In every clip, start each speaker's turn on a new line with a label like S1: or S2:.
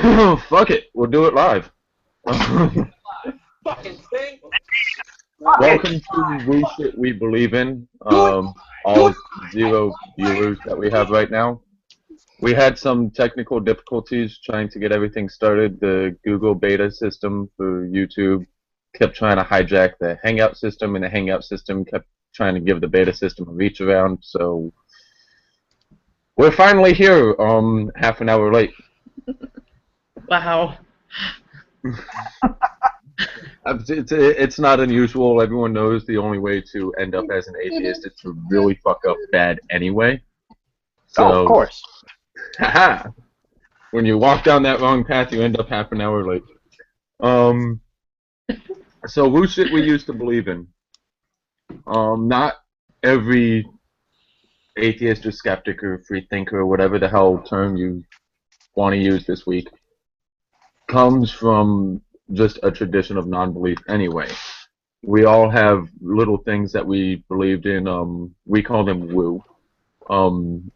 S1: Fuck it, we'll do it live.
S2: Fucking thing.
S1: Welcome to WooShit We Believe In. All 0 viewers that we have right now. We had some technical difficulties trying to get everything started. The Google beta system for YouTube kept trying to hijack the Hangout system, and the Hangout system kept trying to give the beta system a reach around. So we're finally here. Half an hour late.
S3: Wow.
S1: It's not unusual. Everyone knows the only way to end up as an atheist is to really fuck up bad anyway. So,
S4: of course.
S1: Haha. When you walk down that wrong path, you end up half an hour late. So WooShit we used to believe in. Not every atheist or skeptic or free thinker or whatever the hell term you want to use this week comes from just a tradition of non-belief anyway. We all have little things that we believed in. We call them woo.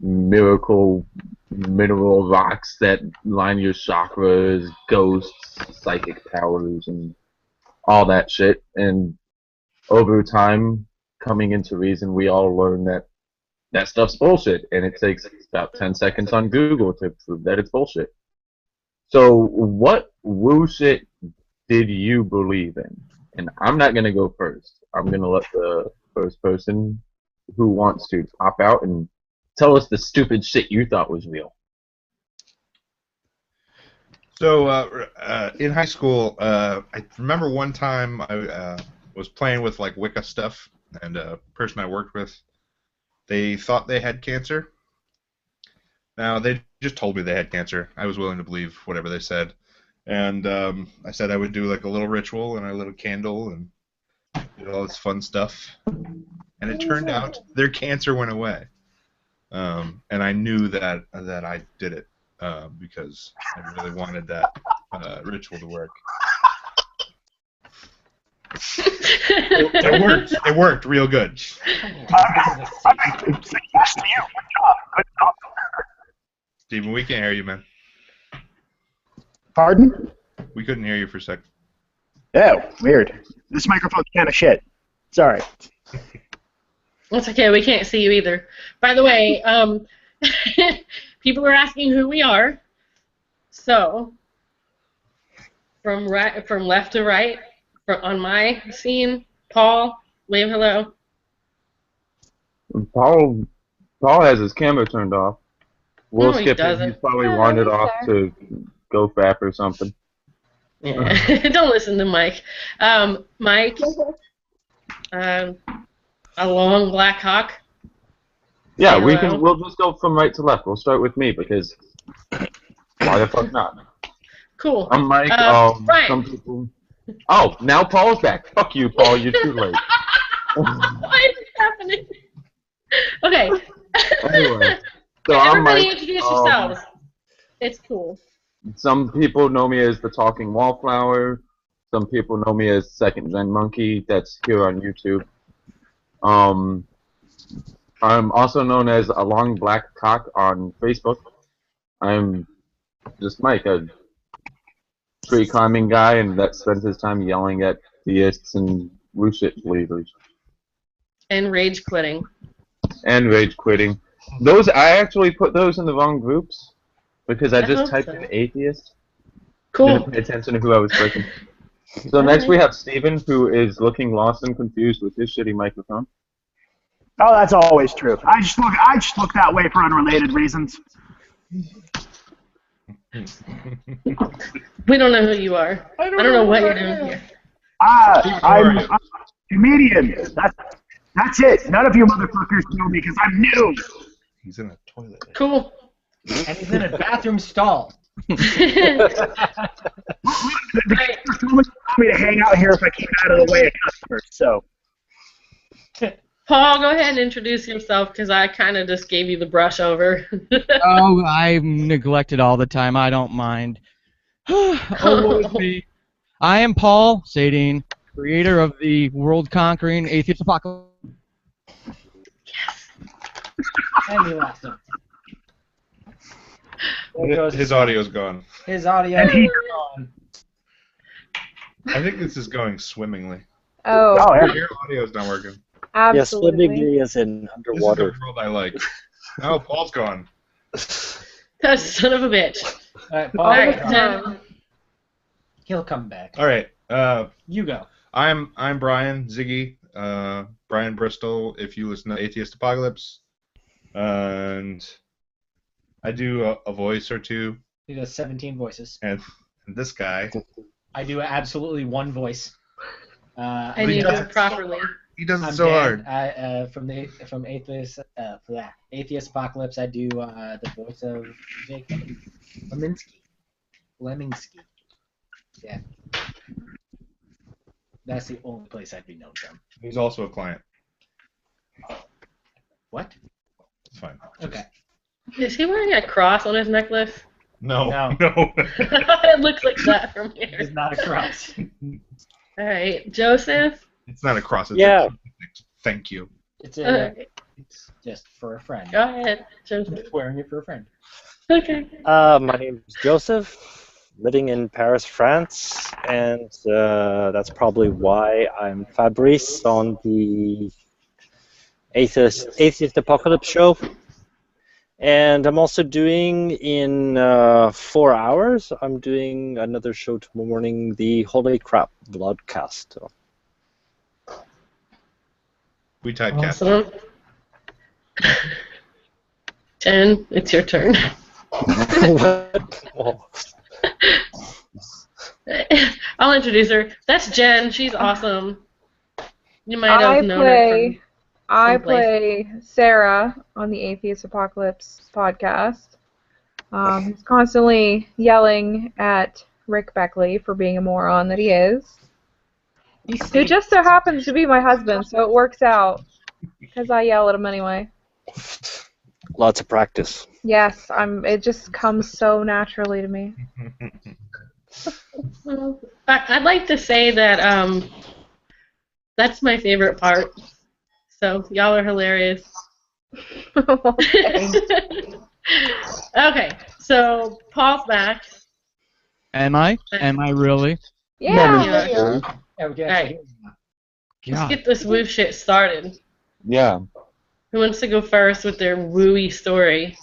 S1: Miracle mineral rocks that line your chakras, ghosts, psychic powers, and all that shit. And over time, coming into reason, we all learn that that stuff's bullshit, and it takes about 10 seconds on Google to prove that it's bullshit. So what woo shit did you believe in? And I'm not going to go first. I'm going to let the first person who wants to pop out and tell us the stupid shit you thought was real.
S5: So in high school, I remember one time I was playing with like Wicca stuff, and a person I worked with, they thought they had cancer. Now, they just told me they had cancer. I was willing to believe whatever they said. And I said I would do like a little ritual and a little candle and did all this fun stuff. And it turned out their cancer went away. And I knew that I did it because I really wanted that ritual to work. It worked. It worked real good. Steven, we can't hear you, man.
S4: Pardon?
S5: We couldn't hear you for a sec.
S4: Oh, weird. This microphone's kind of shit. Sorry.
S3: That's okay. We can't see you either. By the way, people are asking who we are. So, from left to right, on my scene, Paul, wave hello.
S1: Paul has his camera turned off. We'll
S3: No, he
S1: skip it.
S3: doesn't.
S1: He's probably wandered off to go fap or something.
S3: Yeah. Don't listen to Mike. Mike, a long black hawk.
S1: Yeah,
S3: Say hello.
S1: we'll just go from right to left. We'll start with me because why the fuck not?
S3: Cool.
S1: I'm Mike.
S3: Brian.
S1: Some people. Oh, now Paul's back. Fuck you, Paul. You're too late.
S3: Why is this happening? Okay.
S1: Anyway, so I'm
S3: Everybody
S1: Mike.
S3: introduce yourselves. It's cool.
S1: Some people know me as the Talking Wallflower. Some people know me as Second Gen Monkey. That's here on YouTube. I'm also known as a long black cock on Facebook. I'm just Mike, a tree climbing guy, and that spends his time yelling at theists and WooShit believers.
S3: And rage quitting.
S1: And rage quitting. Those I actually put those in the wrong groups because I just typed in atheist.
S3: Cool.
S1: Didn't pay attention to who I was clicking. So next we have Steven, who is looking lost and confused with his shitty microphone.
S4: Oh, that's always true. I just look that way for unrelated reasons.
S3: We don't know who you are. I don't know what you're doing here.
S4: I'm a comedian. That's it. None of you motherfuckers know me because I'm new.
S5: He's in a toilet.
S3: Cool.
S2: And he's in a bathroom stall.
S4: The customers told me to hang out here if I keep out of the way of customers. So,
S3: Paul, go ahead and introduce yourself because I kind of just gave you the brush over.
S6: Oh, I'm neglected all the time. I don't mind. Oh, woe is me. I am Paul Sadine, creator of the world-conquering atheist apocalypse.
S2: And he lost him. There goes
S5: His audio's gone.
S2: His audio
S4: And he-
S2: is gone.
S5: I think this is going swimmingly.
S4: Oh,
S7: Oh,
S4: yeah.
S5: Your audio's not working.
S7: yes,
S8: Absolutely.
S7: swimmingly as in
S5: This is
S7: underwater.
S5: the world I like. Oh, Paul's gone.
S3: That son of a bitch.
S2: Alright,
S3: All
S2: Paul,
S3: right,
S2: Jen. He'll come back.
S5: All right.
S2: You go.
S5: I'm Brian Ziggy. Brian Bristol. If you listen to Atheist Apocalypse, and I do a voice or two,
S2: He does 17 voices.
S5: and this guy,
S2: I do absolutely one voice.
S3: And
S5: he
S3: you do
S5: does
S3: it properly.
S5: he does it
S2: I'm
S5: so
S2: Dan,
S5: hard.
S2: from Atheist Apocalypse. I do the voice of Jake Leminsky. Yeah. That's the only place I'd be known from.
S5: He's also a client.
S2: What?
S5: It's fine.
S2: Okay.
S3: Is he wearing a cross on his necklace?
S5: No.
S2: No.
S5: No.
S3: It looks like that from
S2: It's
S3: here.
S2: not a cross.
S3: All right, Joseph.
S5: It's not a cross. It's
S7: Yeah.
S5: a thank you.
S2: It's
S3: All
S2: a.
S3: right,
S2: It's just for a friend.
S3: go ahead,
S2: I'm
S3: Joseph.
S2: just wearing it for a friend.
S3: Okay.
S7: My name is Joseph, living in Paris, France, and that's probably why I'm Fabrice on the Atheist Apocalypse show. And I'm also doing in 4 hours, I'm doing another show tomorrow morning, the Holy Crap Bloodcast.
S5: We typecast.
S3: Awesome. Jen, it's your turn.
S7: What? Oh.
S3: I'll introduce her. That's Jen. She's awesome. You might
S8: I
S3: have known her from someplace.
S8: play Sarah on the Atheist Apocalypse podcast. He's constantly yelling at Rick Beckley for being a moron that he is. Who just so happens to be my husband, so it works out. Because I yell at him anyway.
S7: Lots of practice.
S8: Yes, it just comes so naturally to me.
S3: Well, I'd like to say that that's my favorite part. So y'all are hilarious.
S8: Okay.
S3: Okay, so Paul's back.
S6: Am I? Am I really?
S8: Yeah.
S3: Yeah.
S2: Yeah, we can
S3: Right.
S2: actually hear you now.
S3: Let's
S6: God.
S3: get this woo shit started.
S1: Yeah.
S3: Who wants to go first with their wooey story?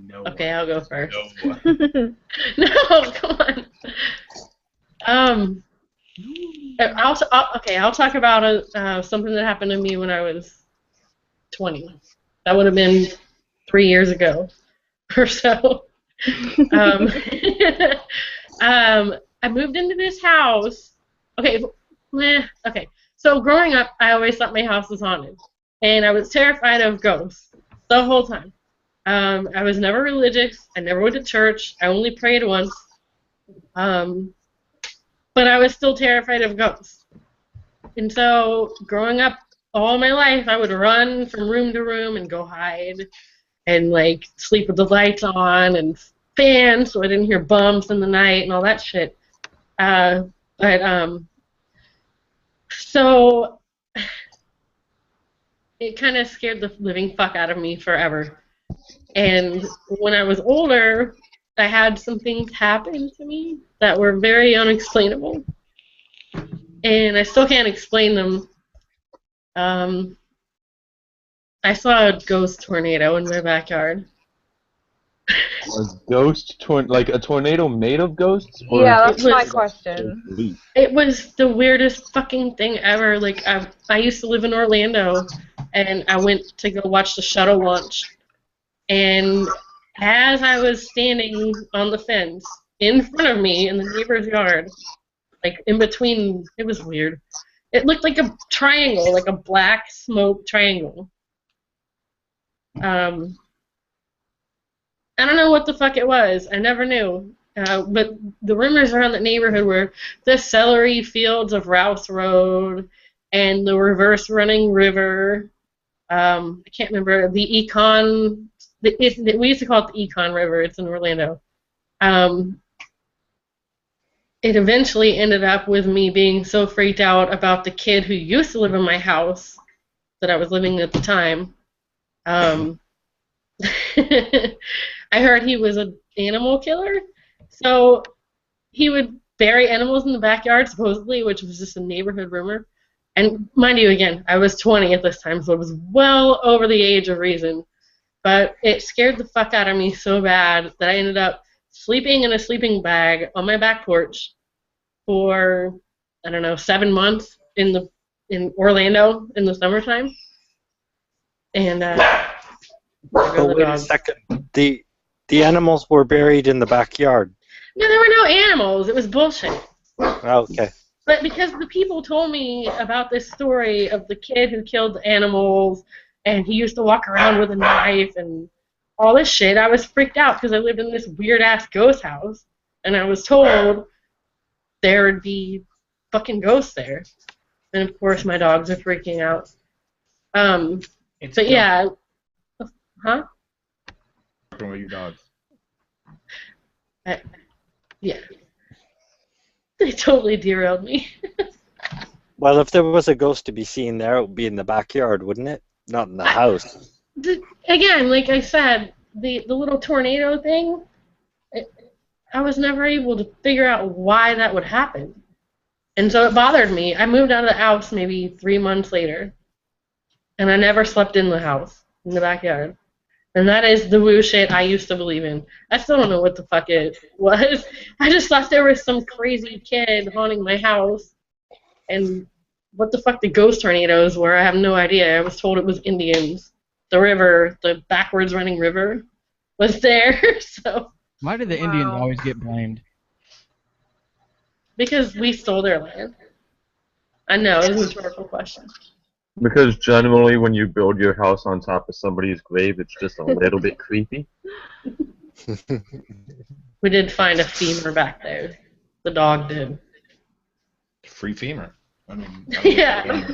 S2: No.
S3: Okay, I'll go first.
S5: No.
S3: No, come on. I'll talk about something that happened to me when I was 20. That would have been 3 years ago or so. I moved into this house. Okay. So growing up, I always thought my house was haunted, and I was terrified of ghosts the whole time. I was never religious. I never went to church. I only prayed once. But I was still terrified of ghosts. And so growing up all my life, I would run from room to room and go hide and like sleep with the lights on and fans so I didn't hear bumps in the night and all that shit. So it kind of scared the living fuck out of me forever. And when I was older, I had some things happen to me that were very unexplainable. And I still can't explain them. I saw a ghost tornado in my backyard.
S1: A ghost like a tornado made of ghosts? Or
S8: Yeah, that's
S3: It
S8: my
S3: was-
S8: question.
S3: It was the weirdest fucking thing ever. Like, I used to live in Orlando, and I went to go watch the shuttle launch. And as I was standing on the fence in front of me in the neighbor's yard, like in between, it was weird. It looked like a triangle, like a black smoke triangle. I don't know what the fuck it was. I never knew. But the rumors around the neighborhood were the celery fields of Rouse Road and the reverse running river. I can't remember the Econ. We used to call it the Econ River. It's in Orlando. It eventually ended up with me being so freaked out about the kid who used to live in my house that I was living at the time. I heard he was an animal killer. So he would bury animals in the backyard, supposedly, which was just a neighborhood rumor. And mind you, again, I was 20 at this time, so I was well over the age of reason. But it scared the fuck out of me so bad that I ended up sleeping in a sleeping bag on my back porch for, I don't know, 7 months in Orlando in the summertime. And there go
S7: Oh,
S3: the
S7: wait a
S3: dogs.
S7: second. The animals were buried in the backyard.
S3: No, there were no animals. It was bullshit.
S7: Oh, okay.
S3: But because the people told me about this story of the kid who killed the animals, and he used to walk around with a knife and all this shit, I was freaked out because I lived in this weird ass ghost house, and I was told there would be fucking ghosts there. And of course, my dogs are freaking out.
S2: It's
S3: But
S2: dope.
S3: yeah, huh?
S5: Talking about your dogs.
S3: Yeah. They totally derailed me.
S7: Well, if there was a ghost to be seen there, it would be in the backyard, wouldn't it? Not in the house.
S3: Again, like I said, the little tornado thing, I was never able to figure out why that would happen. And so it bothered me. I moved out of the house maybe 3 months later, and I never slept in the house, in the backyard. And that is the woo shit I used to believe in. I still don't know what the fuck it was. I just thought there was some crazy kid haunting my house. And what the fuck the ghost tornadoes were, I have no idea. I was told it was Indians. The river, the backwards running river, was there. So
S6: Why do the Indians
S8: Wow.
S6: always get blamed?
S3: because we stole their land. I know, it was a rhetorical question.
S1: Because generally, when you build your house on top of somebody's grave, it's just a little bit creepy.
S3: We did find a femur back there. The dog did.
S5: Free femur. I mean,
S3: Yeah.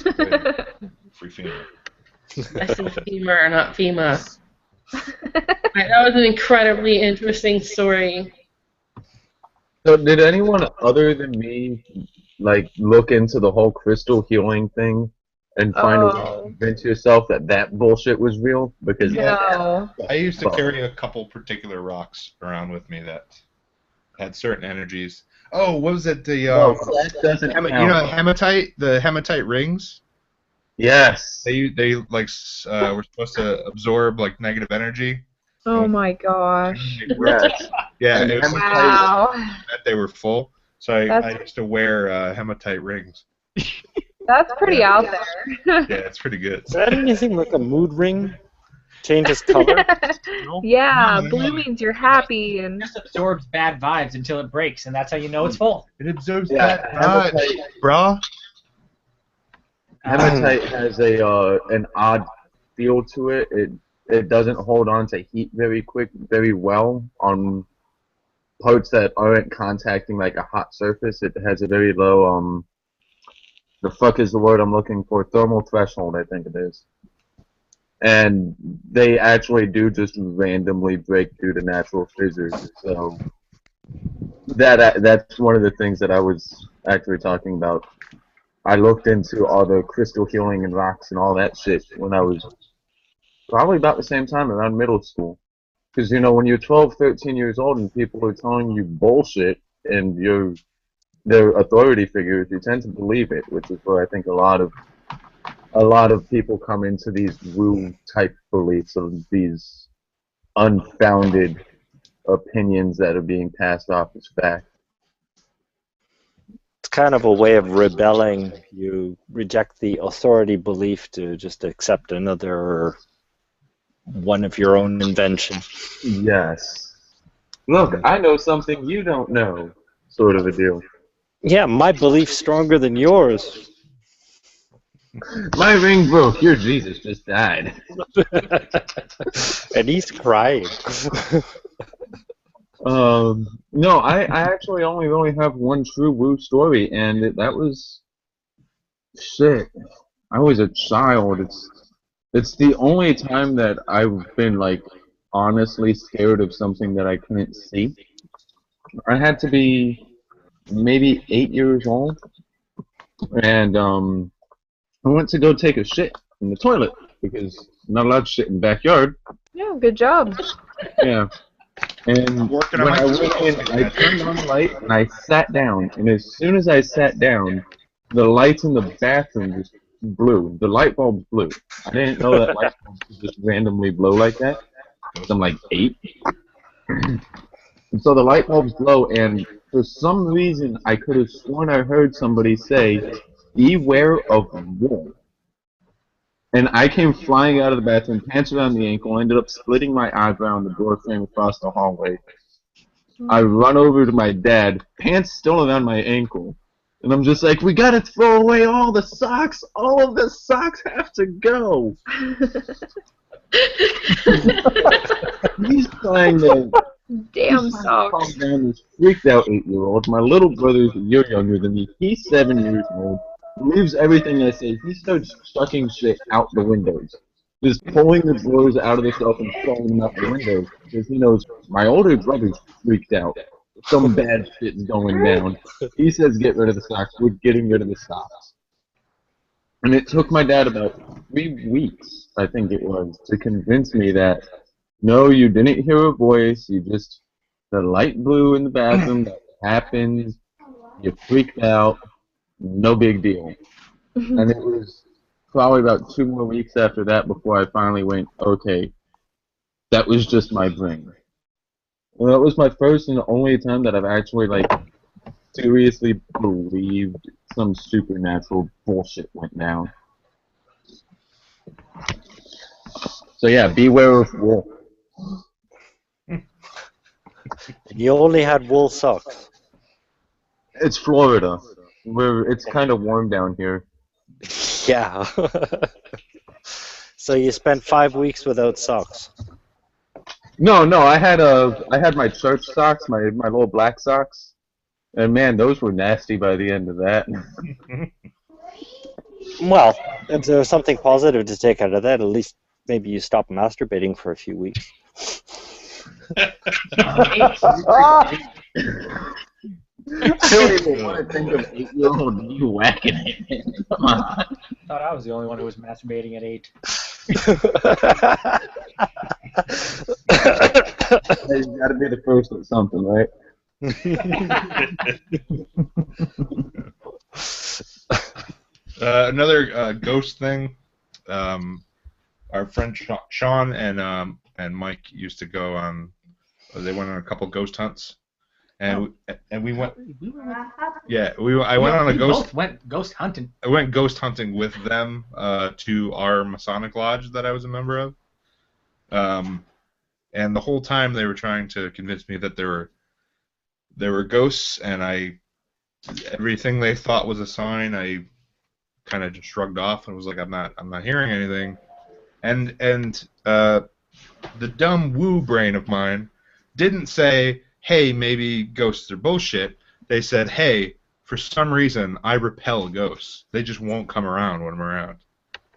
S5: Free femur.
S3: I said femur, not FEMA. Right, that was an incredibly interesting story.
S1: So, did anyone other than me, like, look into the whole crystal healing thing and find a way to
S8: Oh.
S1: convince yourself that that bullshit was real? Because
S8: No.
S5: I used to carry a couple particular rocks around with me that had certain energies. Oh, what was it? The
S1: that doesn't
S5: you know,
S1: count.
S5: hematite, the hematite rings.
S1: Yes.
S5: They like were supposed to absorb like negative energy.
S8: Oh my gosh.
S1: Yes.
S5: Yeah,
S1: And
S5: it was
S1: hematite-
S8: Wow.
S5: that they were full. So I
S8: That's-
S5: used to wear hematite rings.
S8: That's pretty out there.
S5: Yeah, it's pretty good.
S7: Is that anything like a mood ring? Changes color? No?
S8: Yeah,
S5: No, no,
S8: blue
S5: no.
S8: means you're happy and
S2: It just absorbs bad vibes until it breaks, and that's how you know it's full.
S5: It absorbs
S1: Yeah,
S5: that much,
S1: hematite,
S5: brah.
S1: hematite has an odd feel to it. It doesn't hold on to heat very well on parts that aren't contacting like a hot surface. It has a very low the fuck is the word I'm looking for? Thermal threshold, I think it is. And they actually do just randomly break through the natural physics. So that's one of the things that I was actually talking about. I looked into all the crystal healing and rocks and all that shit when I was probably about the same time around middle school. Because, you know, when you're 12, 13 years old and people are telling you bullshit and they're authority figures, you tend to believe it, which is where I think a lot of people come into these woo type beliefs of these unfounded opinions that are being passed off as fact.
S7: It's kind of a way of rebelling. You reject the authority belief to just accept another one of your own invention.
S1: Yes. Look, I know something you don't know, sort of a deal.
S7: Yeah, my belief's stronger than yours.
S1: My ring broke. Your Jesus just died.
S7: And he's crying.
S1: No, I actually only really have one true woo story, and that was shit. I was a child. It's the only time that I've been like honestly scared of something that I couldn't see. I had to be maybe 8 years old, and I went to go take a shit in the toilet because not allowed to shit in the backyard.
S8: Yeah, good job.
S1: Yeah. And
S5: Working on
S1: when
S5: my
S1: I went in, I turned on the light and I sat down. And as soon as I sat down, the lights in the bathroom just blew. The light bulbs blew. I didn't know that light bulbs could just randomly blow like that. I'm like 8. And so the light bulbs blow, and for some reason, I could have sworn I heard somebody say, "Beware of wool." And I came flying out of the bathroom, pants around the ankle, ended up splitting my eyebrow in the door frame across the hallway. I run over to my dad, pants still around my ankle, and I'm just like, "We gotta throw away all the socks! All of the socks have to go!" He's trying to
S8: Damn
S1: He's trying to calm
S8: socks.
S1: down this freaked out 8-year-old. My little brother's a year younger than me. He's 7 years old. Believes everything I say. He starts chucking shit out the windows. Just pulling the drawers out of the shelf and throwing them out the windows. Because he knows my older brother's freaked out. Some bad shit's going down. He says get rid of the socks. We're getting rid of the socks. And it took my dad about 3 weeks, I think it was, to convince me that no, you didn't hear a voice. The light blew in the bathroom. That happened. You freaked out. No big deal. And it was probably about 2 more weeks after that before I finally went, okay, that was just my brain. And that was my first and only time that I've actually, seriously believed some supernatural bullshit went down. So yeah, beware of wolf.
S7: You only had wool socks.
S1: It's Florida. It's kind of warm down here.
S7: Yeah. So you spent 5 weeks without socks.
S1: No, I had my church socks, my little black socks, and man, those were nasty by the end of that.
S7: Well, if there's something positive to take out of that, at least maybe you stop masturbating for a few weeks.
S1: I don't even want to think of 8-year-old you whacking it. Come on.
S2: I thought I was the only one who was masturbating at 8.
S1: You gotta be the first at something, right?
S5: Another ghost thing. Our friend Sean and Mike used to go on. They went on a couple ghost hunts, and we went. Yeah, I went on a ghost.
S2: Both went ghost hunting.
S5: I went ghost hunting with them to our Masonic lodge that I was a member of. And the whole time they were trying to convince me that there were ghosts, and everything they thought was a sign, I kind of just shrugged off and was like, I'm not hearing anything. And the dumb woo brain of mine didn't say, hey, maybe ghosts are bullshit. They said, hey, for some reason I repel ghosts. They just won't come around when I'm around.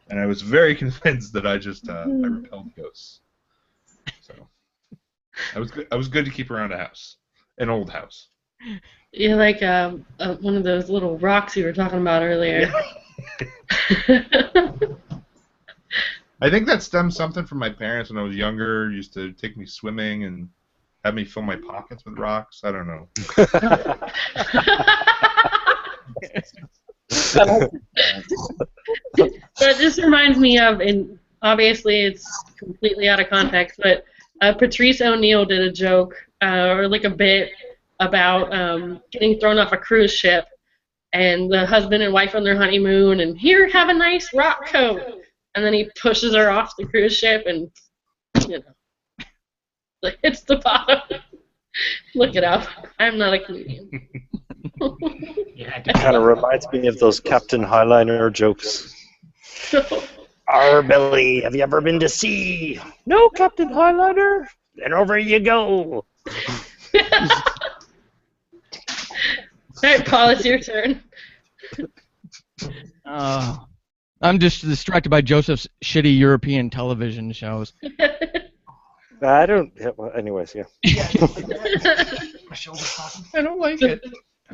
S5: And I was very convinced that I repelled ghosts. So I was good to keep around a house, an old house.
S3: You're like one of those little rocks you were talking about earlier.
S5: I think that stems something from my parents when I was younger. Used to take me swimming and have me fill my pockets with rocks. I don't know.
S3: That just reminds me of, and obviously it's completely out of context, but Patrice O'Neill did a joke or like a bit about getting thrown off a cruise ship, and the husband and wife on their honeymoon, and here, have a nice rock coat, and then he pushes her off the cruise ship, and like hits the bottom. Look it up. I'm not a comedian.
S7: It kind of reminds me of those Captain Highliner jokes. Arr, Billy, have you ever been to sea? No, Captain Highliner. Then over you go.
S3: Alright, Paul, it's your turn.
S6: I'm just distracted by Joseph's shitty European television shows.
S7: I don't. Well, anyways, yeah.
S2: My shoulder's talking.
S6: I don't like it.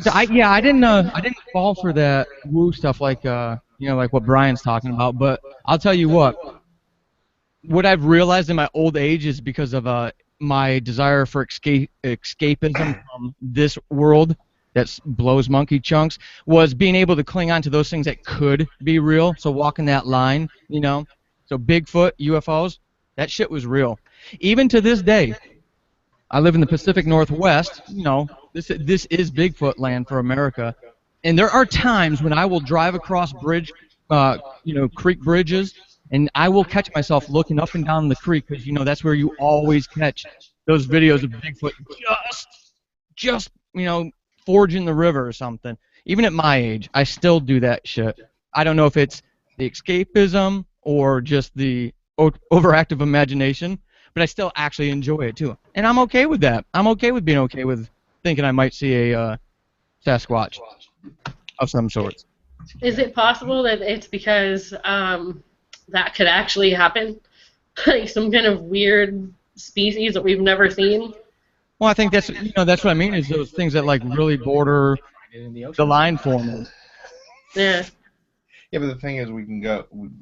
S6: I didn't fall for that woo stuff like like what Brian's talking about. But I'll tell you what. what I've realized in my old age is because of my desire for escapism from this world that blows monkey chunks, was being able to cling on to those things that could be real. So walking that line, you know. So Bigfoot, UFOs, that shit was real. Even to this day, I live in the Pacific Northwest. You know, this is Bigfoot land for America. And there are times when I will drive across creek bridges, and I will catch myself looking up and down the creek because, you know, that's where you always catch those videos of Bigfoot just forging the river or something. Even at my age, I still do that shit. I don't know if it's the escapism or just the overactive imagination, but I still actually enjoy it too. And I'm okay with that. I'm okay with being okay with thinking I might see a Sasquatch of some sorts.
S3: Is it possible that it's because that could actually happen? Like some kind of weird species that we've never seen?
S6: Well, I think that's what I mean is those things that like really border the line for me.
S3: Yeah.
S5: Yeah, but the thing is,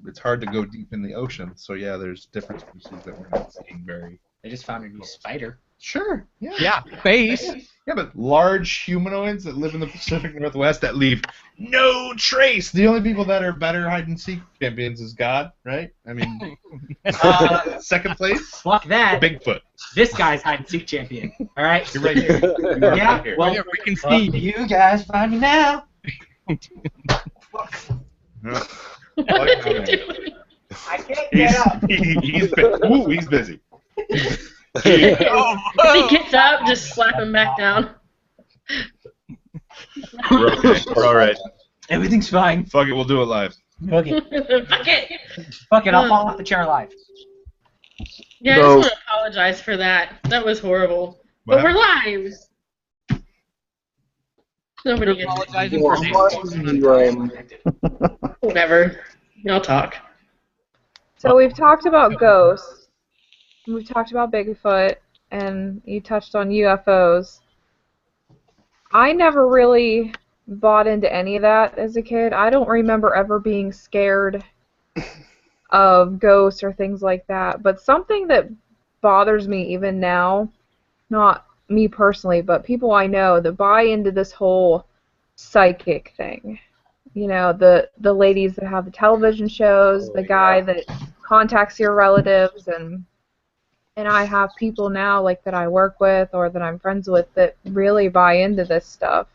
S5: it's hard to go deep in the ocean. So yeah, there's different species that we're not seeing very.
S2: They just found a new spider.
S5: Sure. Yeah.
S6: Yeah. Face.
S5: Yeah, but large humanoids that live in the Pacific Northwest that leave no trace. The only people that are better hide and seek champions is God, right? I mean, second place.
S2: Fuck that.
S5: Bigfoot.
S2: This guy's hide and seek champion. All right.
S5: You're right here. You're
S2: Yeah.
S5: right here.
S2: Well,
S6: Yeah, we can see.
S2: you guys find me now.
S5: Yeah.
S3: What is he doing?
S2: I can't get up.
S5: He's busy.
S3: If he gets up, just slap him back down.
S5: We're okay. We're all right.
S2: Everything's fine.
S5: Fuck it, we'll do it live.
S2: Okay.
S3: Fuck it.
S2: Fuck it. I'll fall off the chair live.
S3: Yeah, I just want to apologize for that. That was horrible. But we're live. Nobody gets
S6: Apologizing for saying
S3: whatever. Y'all talk.
S8: So we've talked about ghosts, we've talked about Bigfoot, and you touched on UFOs. I never really bought into any of that as a kid. I don't remember ever being scared of ghosts or things like that. But something that bothers me even now, not me personally, but people I know that buy into this whole psychic thing. You know, the ladies that have the television shows, the guy that contacts your relatives, and I have people now like that I work with or that I'm friends with that really buy into this stuff.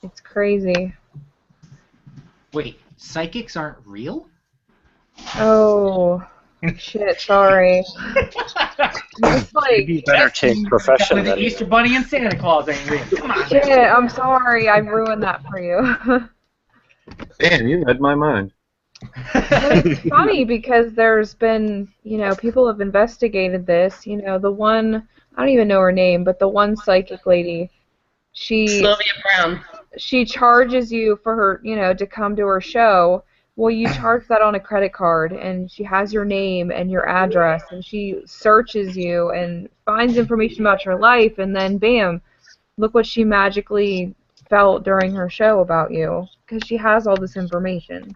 S8: It's crazy.
S2: Wait, psychics aren't real?
S8: Oh, shit, sorry. It's like,
S7: You better change profession.
S2: The
S7: Then.
S2: Easter Bunny and Santa Claus ain't real. Come on.
S8: shit, I'm sorry, I've ruined that for you.
S1: Dan, you read my mind.
S8: But it's funny because there's been, people have investigated this. The one, I don't even know her name, but the one psychic lady,
S3: Sylvia Brown.
S8: she charges you for her, to come to her show. Well, you charge that on a credit card, and she has your name and your address, and she searches you and finds information about your life, and then bam, look what she magically felt during her show about you, because she has all this information.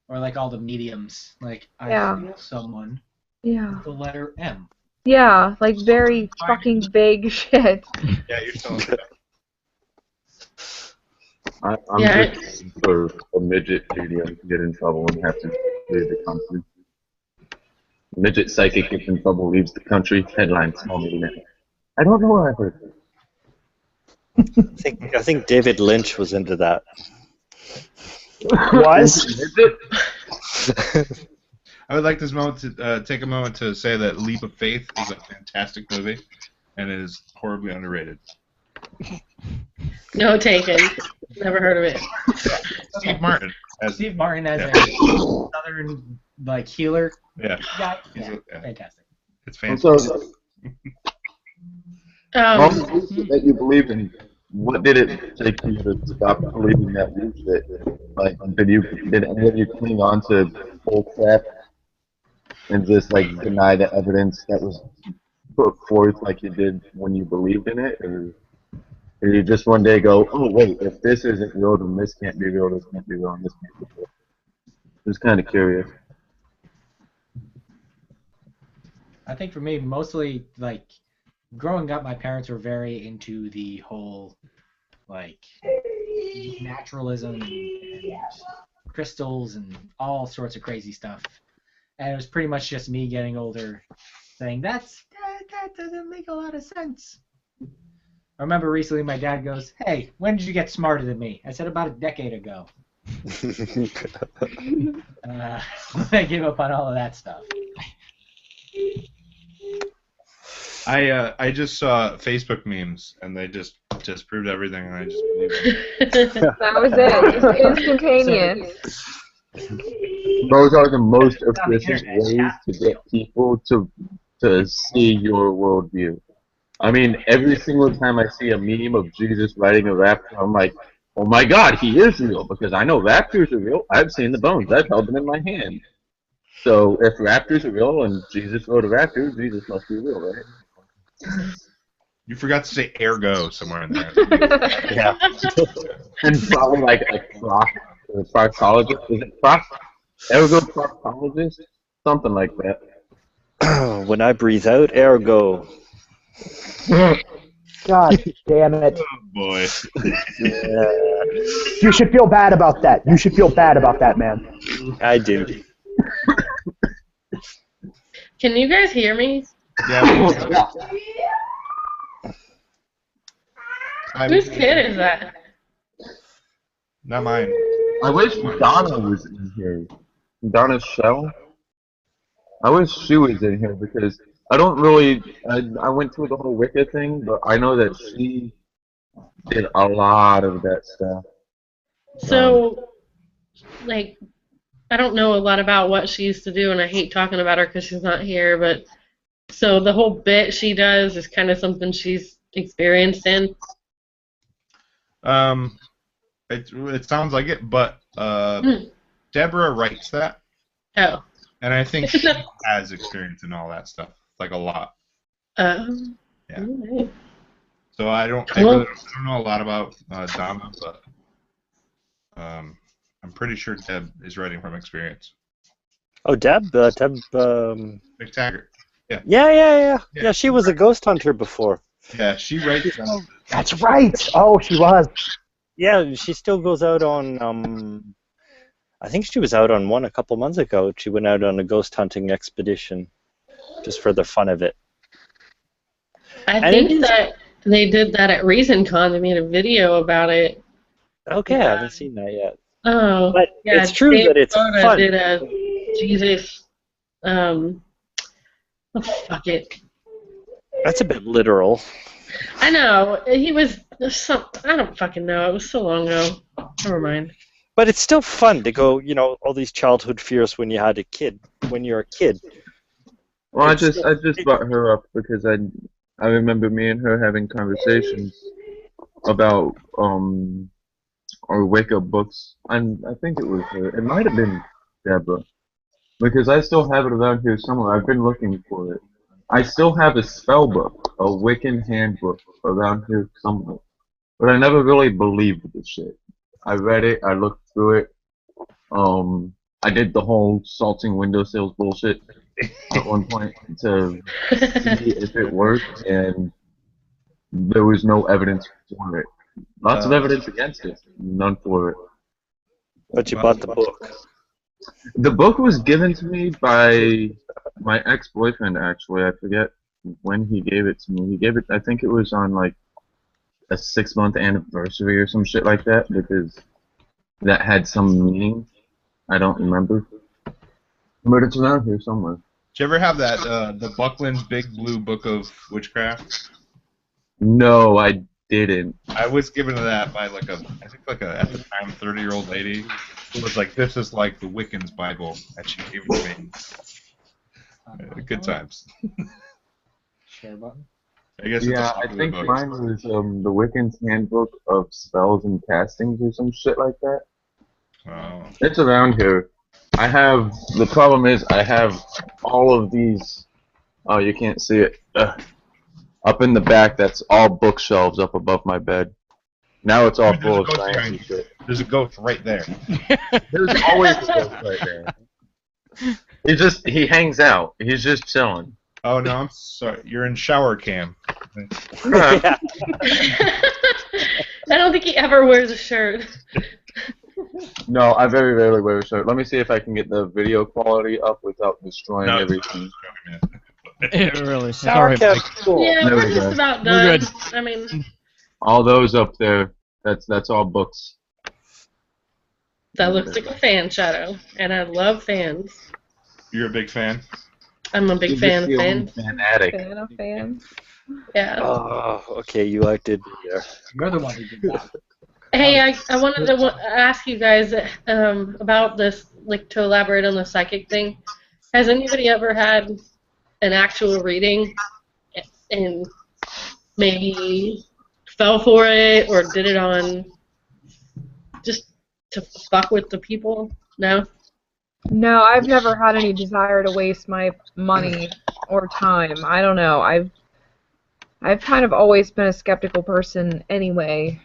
S2: Or like all the mediums. Like, I feel someone
S8: Yeah.
S2: with the letter M.
S8: Yeah, like very fucking vague shit.
S5: Yeah, you're telling me.
S1: I'm just for a midget medium to get in trouble and have to leave the country. Midget psychic gets in trouble, leaves the country. Headline: small medium. I don't know where I heard it.
S7: I think David Lynch was into that.
S4: Was?
S5: I would like this moment to take a moment to say that Leap of Faith is a fantastic movie and it is horribly underrated.
S3: No taken. Never heard of it.
S5: Steve Martin as
S2: Steve Martin as
S5: yeah.
S2: a southern healer
S5: yeah.
S2: guy.
S5: He's
S2: Yeah, fantastic.
S5: It's fantastic.
S1: So, that you believe in, what did it take you to stop believing that bullshit? Like, did any of you cling on to bull crap and just deny the evidence that was put forth like you did when you believed in it, or you just one day go, oh wait, if this isn't real, then this can't be real, this can't be real, and this can't be real? Just kind of curious.
S2: I think for me, mostly like growing up, my parents were very into the whole like naturalism and crystals and all sorts of crazy stuff. And it was pretty much just me getting older, saying that doesn't make a lot of sense. I remember recently my dad goes, "Hey, when did you get smarter than me?" I said about a decade ago. I gave up on all of that stuff.
S5: I just saw Facebook memes, and they just proved everything, and I just believed it.
S8: That was it. Just instantaneous.
S1: Those are the most
S2: On the
S1: efficient
S2: internet,
S1: ways
S2: yeah.
S1: to get people to see your worldview. I mean, every single time I see a meme of Jesus riding a raptor, I'm like, oh my God, he is real, because I know raptors are real. I've seen the bones. I've held them in my hand. So if raptors are real and Jesus rode a raptor, Jesus must be real, right?
S5: You forgot to say ergo somewhere in there.
S7: Yeah.
S1: And probably like a proctologist. Is it ergo proctologist? Something like that.
S7: When I breathe out, ergo.
S4: God damn it.
S5: Oh boy.
S4: You should feel bad about that. You should feel bad about that, man.
S7: I do.
S3: Can you guys hear me?
S5: Yeah.
S3: Whose kid is that?
S5: Not mine.
S1: I wish Donna was in here. Donna Shell? I wish she was in here because I don't really. I went through the whole Wicca thing, but I know that she did a lot of that stuff.
S3: So, like, I don't know a lot about what she used to do, and I hate talking about her because she's not here, but so the whole bit she does is kind of something she's experienced in.
S5: It sounds like it, but Deborah writes that,
S3: Oh.
S5: and I think she has experience in all that stuff, like a lot. Yeah.
S3: Right.
S5: So I don't know a lot about Donna, but I'm pretty sure Deb is writing from experience.
S7: Oh, Deb?
S5: McTaggart. Yeah.
S7: Yeah, she was a ghost hunter before.
S5: Yeah, she writes.
S4: That's right. Oh, she was.
S7: Yeah, she still goes out on, I think she was out on one a couple months ago. She went out on a ghost hunting expedition just for the fun of it.
S3: I think that they did that at ReasonCon. They made a video about it.
S7: Okay, I haven't seen that yet.
S3: Oh,
S7: But
S3: yeah,
S7: it's true
S3: Dave
S7: that it's
S3: Soda
S7: fun.
S3: did a Jesus. Oh, fuck it.
S7: That's a bit literal.
S3: I know. He was I don't fucking know. It was so long ago. Never mind.
S7: But it's still fun to go, all these childhood fears when you're a kid.
S1: Well, I just brought her up because I remember me and her having conversations about our Wicca books, and I think it was her. It might have been Deborah, because I still have it around here somewhere. I've been looking for it. I still have a spell book, a Wiccan handbook, around here somewhere, but I never really believed the shit. I read it, I looked through it. I did the whole salting windowsills bullshit at one point to see if it worked, and there was no evidence for it. Lots of evidence against it, none for it.
S7: But you bought the book.
S1: The book was given to me by my ex-boyfriend, actually. I forget when he gave it to me. He gave it, I think it was on like a 6-month anniversary or some shit like that, because that had some meaning. I don't remember. But it's around here somewhere.
S5: Did you ever have that, the Buckland's Big Blue Book of Witchcraft?
S1: No, I didn't.
S5: I was given that by at the time 30-year-old lady who was like, this is like the Wiccan's Bible, and she gave it to me. Good times.
S2: Share button.
S5: I guess
S1: Yeah,
S5: it's
S1: I think mine was the Wiccan's Handbook of Spells and Castings or some shit like that.
S5: Oh.
S1: It's around here. The problem is I have all of these, oh, you can't see it, up in the back. That's all bookshelves up above my bed. Now it's all
S5: There's
S1: full
S5: a
S1: of
S5: ghost
S1: science
S5: behind
S1: and
S5: you.
S1: shit.
S5: There's a ghost right there.
S1: There's always a ghost right there. He hangs out. He's just chilling.
S5: Oh no, I'm sorry. You're in shower cam.
S7: Yeah.
S3: I don't think he ever wears a shirt.
S1: No, I very rarely wear a shirt. Let me see if I can get the video quality up without destroying
S5: No,
S1: everything.
S6: It really. It's all
S7: Shower
S6: right,
S7: cap,
S6: Mike.
S7: cool.
S3: Yeah,
S1: There
S3: we're
S1: we
S3: just
S1: go.
S3: about
S6: We're
S3: done.
S6: good.
S3: I mean,
S1: All those up there, that's all books.
S3: that looks like a fan shadow, and I love fans.
S5: You're a big fan.
S3: I'm a big
S1: You're
S3: fan
S1: just
S3: of
S1: the only
S3: fans.
S1: fanatic.
S8: Fan of fans.
S3: Yeah.
S7: Oh, okay, you outdid me there.
S2: You're the one who did that.
S3: Hey, I wanted to ask you guys about this, like, to elaborate on the psychic thing. Has anybody ever had an actual reading and maybe fell for it or did it on just to fuck with the people? No?
S8: No, I've never had any desire to waste my money or time. I don't know. I've kind of always been a skeptical person anyway.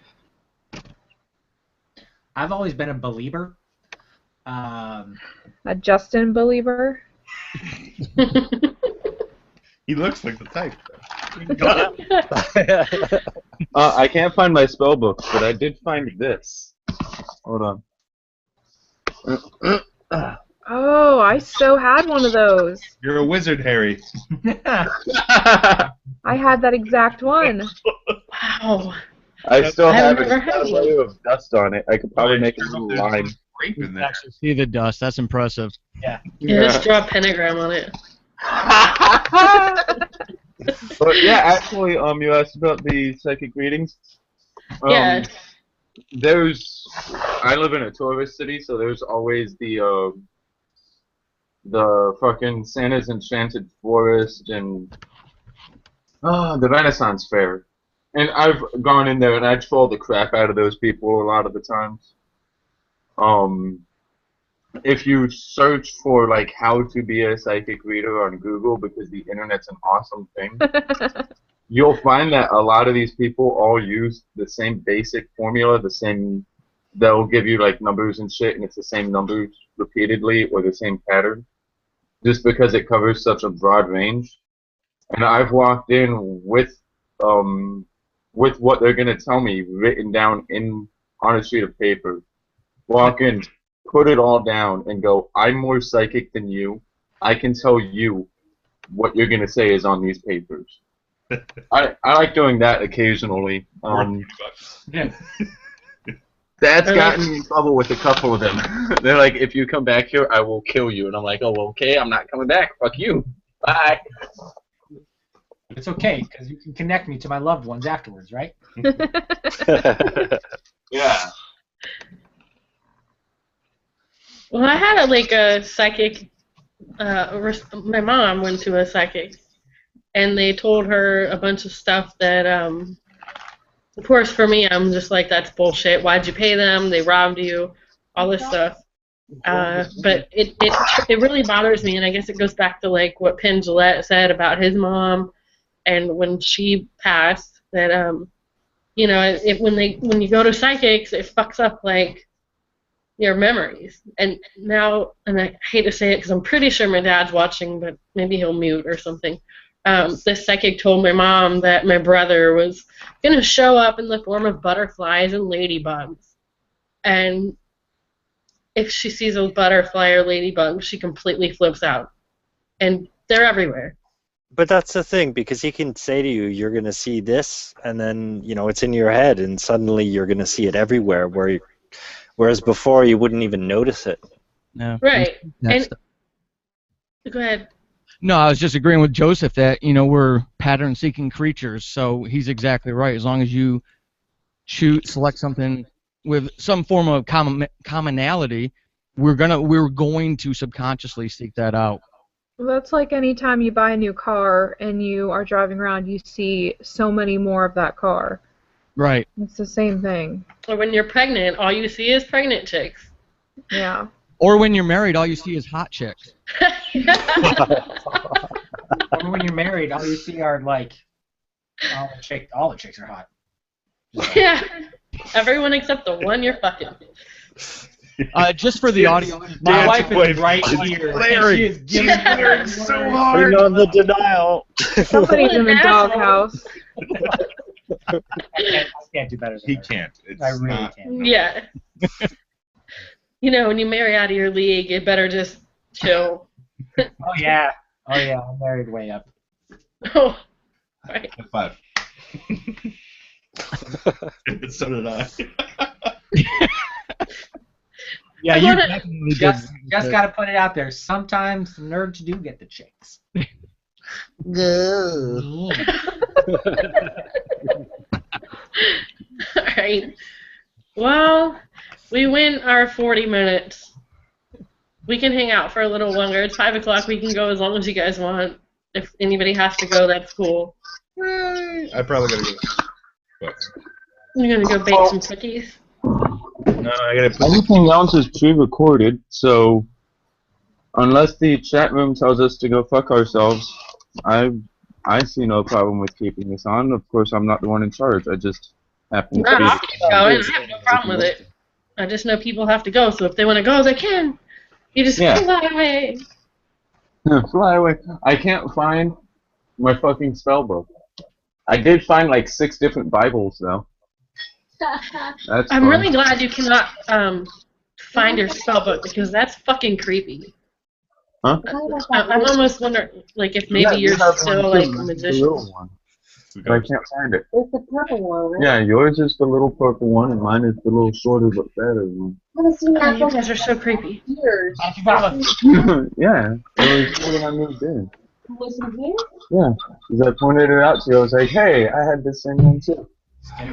S2: I've always been a believer.
S8: A Justin believer.
S5: He looks like the type.
S1: I can't find my spell books, but I did find this. Hold on.
S8: Oh, I so had one of those.
S5: You're a wizard, Harry.
S8: I had that exact one.
S3: Wow.
S1: I still
S3: I've
S1: have it.
S3: never
S1: It's got
S3: had
S1: a
S3: one.
S1: layer of dust on it. I could probably make a
S5: There's
S1: little line.
S5: grape in
S6: You
S5: there.
S6: actually see the dust. That's impressive.
S3: Yeah, just draw a pentagram on it.
S1: But yeah, actually, you asked about the psychic readings.
S3: Yeah.
S1: I live in a tourist city, so there's always the fucking Santa's Enchanted Forest and the Renaissance Fair. And I've gone in there and I troll the crap out of those people a lot of the times. If you search for like how to be a psychic reader on Google, because the internet's an awesome thing, you'll find that a lot of these people all use the same basic formula, they'll give you like numbers and shit, and it's the same numbers repeatedly or the same pattern, just because it covers such a broad range. And I've walked in with what they're gonna tell me written down on a sheet of paper. Walk in, put it all down, and go, I'm more psychic than you. I can tell you what you're gonna say is on these papers. I like doing that occasionally. That's gotten me in trouble with a couple of them. They're like, if you come back here, I will kill you. And I'm like, oh, okay, I'm not coming back. Fuck you. Bye.
S2: It's okay, because you can connect me to my loved ones afterwards, right?
S1: Yeah.
S3: Well, I had a psychic. My mom went to a psychic, and they told her a bunch of stuff that, of course, for me, I'm just like, that's bullshit. Why'd you pay them? They robbed you. All this stuff. But it really bothers me, and I guess it goes back to like what Penn Jillette said about his mom, and when she passed, that you know, when you go to psychics, it fucks up like your memories. And now, and I hate to say it because I'm pretty sure my dad's watching, but maybe he'll mute or something. This psychic told my mom that my brother was going to show up in the form of butterflies and ladybugs. And if she sees a butterfly or ladybug, she completely flips out. And they're everywhere.
S7: But that's the thing, because he can say to you, you're going to see this, and then, you know, it's in your head, and suddenly you're going to see it everywhere, whereas before you wouldn't even notice it.
S6: No.
S3: Right. And go ahead.
S6: No, I was just agreeing with Joseph that, you know, we're pattern-seeking creatures, so he's exactly right. As long as you select something with some form of commonality, we're going to subconsciously seek that out.
S8: Well, that's like any time you buy a new car and you are driving around, you see so many more of that car.
S6: Right.
S8: It's the same thing.
S3: Or when you're pregnant, all you see is pregnant chicks.
S8: Yeah.
S6: Or when you're married, all you see is hot chicks.
S2: Or when you're married, all you see are like all the chicks are hot.
S3: Yeah. Everyone except the one you're fucking.
S6: Just for the audio.
S2: My wife
S5: wife
S2: is right
S5: is
S2: here.
S5: glaring.
S2: And she is giving me
S5: Glaring
S2: the
S5: so
S2: word.
S5: hard.
S7: Bring on the denial.
S8: Somebody's in the
S3: Asshole.
S8: doghouse.
S2: I can't do better than
S5: He
S2: her.
S5: can't. It's
S2: I really
S5: not.
S2: can't.
S3: Yeah. You know, when you marry out of your league, it better just chill.
S2: Oh yeah. Oh yeah. I'm married way up.
S3: Oh, right.
S5: High five. So did I.
S6: Yeah,
S3: I
S6: you
S3: wanna-
S6: definitely did.
S2: Just gotta put it out there. Sometimes nerds do get the chicks.
S3: Alright. Well, we went our 40 minutes. We can hang out for a little longer. It's 5 o'clock. We can go as long as you guys want. If anybody has to go, that's cool.
S5: I probably gotta go. But,
S3: You're gonna go bake some cookies?
S5: no, I gotta put.
S1: Everything else is pre-recorded, so unless the chat room tells us to go fuck ourselves, I see no problem with keeping this on. Of course, I'm not the one in charge. I just happen to
S3: Nah,
S1: be.
S3: I'll keep going. I have no problem with it. I just know people have to go, so if they want to go, they can. You just
S1: Yeah.
S3: fly away.
S1: Fly away. I can't find my fucking spell book. I did find like 6 different Bibles though. That's
S3: I'm
S1: fun.
S3: really glad you cannot find your spell book because that's fucking creepy.
S1: Huh?
S3: I'm almost wondering, like, if maybe
S1: Yeah,
S3: you're
S1: you have
S3: still
S1: one
S3: like
S1: too.
S3: a
S1: Mine's the
S3: magician.
S1: little one. But I can't find it.
S9: It's the purple one, right?
S1: Yeah, yours is the little purple one, and mine is the little shorter but fatter one.
S3: Oh, you guys are so creepy.
S9: Years.
S1: Yeah, it was more when I moved in.
S9: Listen here?
S1: Yeah, because I pointed it out to you. I was like, hey, I had this same one too.
S9: I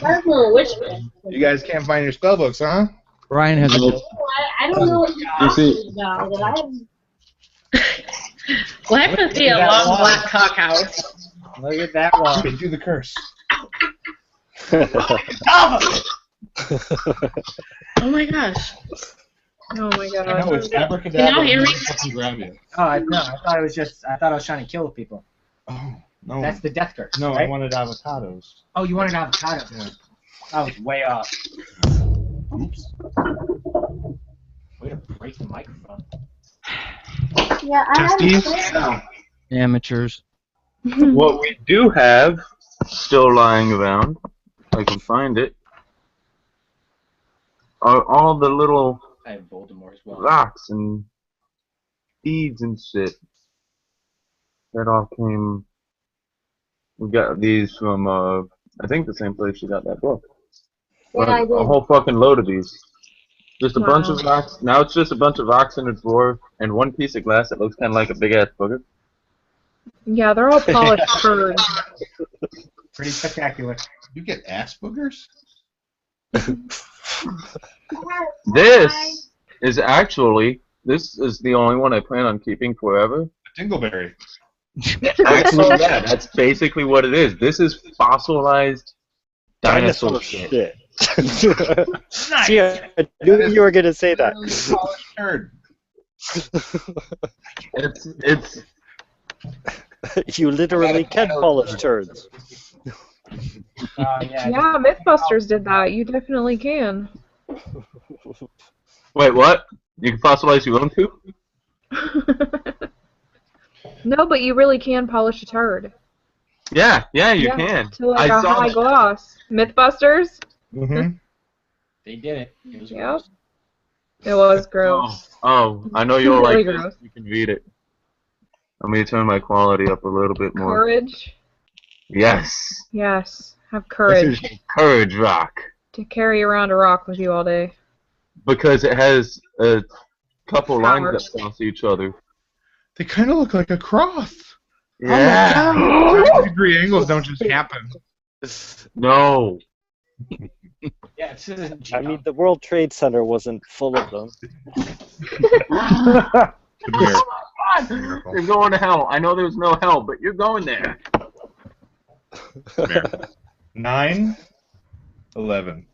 S9: don't know which one.
S5: You guys can't find your spell books, huh?
S6: Brian has a.
S9: I don't know what you're
S1: You see-
S9: talking about, but I
S3: Life must be a
S2: That
S3: long
S2: one.
S3: black cock house.
S2: Look at that one.
S5: Do the curse.
S3: Oh my gosh.
S8: Oh my god.
S5: No, it's
S3: Can
S5: abracadabra.
S3: y'all hear me?
S5: Fucking grab you.
S2: Oh, no, I thought it was just. I thought I was trying to kill people.
S5: Oh no.
S2: That's the death curse.
S5: No,
S2: right?
S5: I wanted avocados.
S2: Oh, you wanted avocado.
S5: Yeah.
S2: I was way off.
S5: Oops.
S2: Way to break the microphone.
S9: yeah, I
S5: Testes?
S6: Amateurs.
S1: What we do have still lying around, if I can find it, are all the little
S2: I have Voldemort as well.
S1: rocks and beads and shit. That all came. We got these from, I think the same place you got that book.
S9: Yeah, I did.
S1: A whole fucking load of these. Just a bunch of
S8: Wow.
S1: rocks. Now it's just a bunch of rocks in a drawer and one piece of glass that looks kind of like a big ass booger.
S8: Yeah, they're all polished turds.
S2: Pretty spectacular.
S5: You get ass boogers?
S1: This is actually, this is the only one I plan on keeping forever.
S5: A dingleberry.
S1: Actually, yeah, that's basically what it is. This is fossilized dinosaur shit.
S7: See, I knew you were going to say that.
S5: Turd.
S1: It's
S7: You literally can polish turds.
S2: Yeah.
S8: Yeah, Mythbusters did that. You definitely can.
S1: wait, what? You can fossilize your own poop?
S8: No, but you really can polish a turd.
S1: Yeah, you can.
S8: To like
S1: I
S8: a
S1: saw
S8: high
S1: that.
S8: gloss. Mythbusters?
S5: Mm-hmm.
S2: They did it. It was
S8: Yep.
S2: gross.
S8: It was gross.
S1: Oh, I know you'll
S8: Really
S1: like
S8: gross.
S1: this. You can read it. Let me turn my quality up a little bit more.
S8: Courage?
S1: Yes.
S8: Yes. Have courage
S1: This is Courage Rock.
S8: to carry around a rock with you all day.
S1: Because it has a couple lines
S8: Towers.
S1: that cross each other.
S5: They kind of look like a cross.
S1: Yeah.
S5: 30-degree angles don't just happen.
S1: No.
S2: Yeah, it's
S7: I mean, the World Trade Center wasn't full of them.
S5: Miracle.
S1: You're going to hell. I know there's no hell, but you're going there.
S5: 9, 11.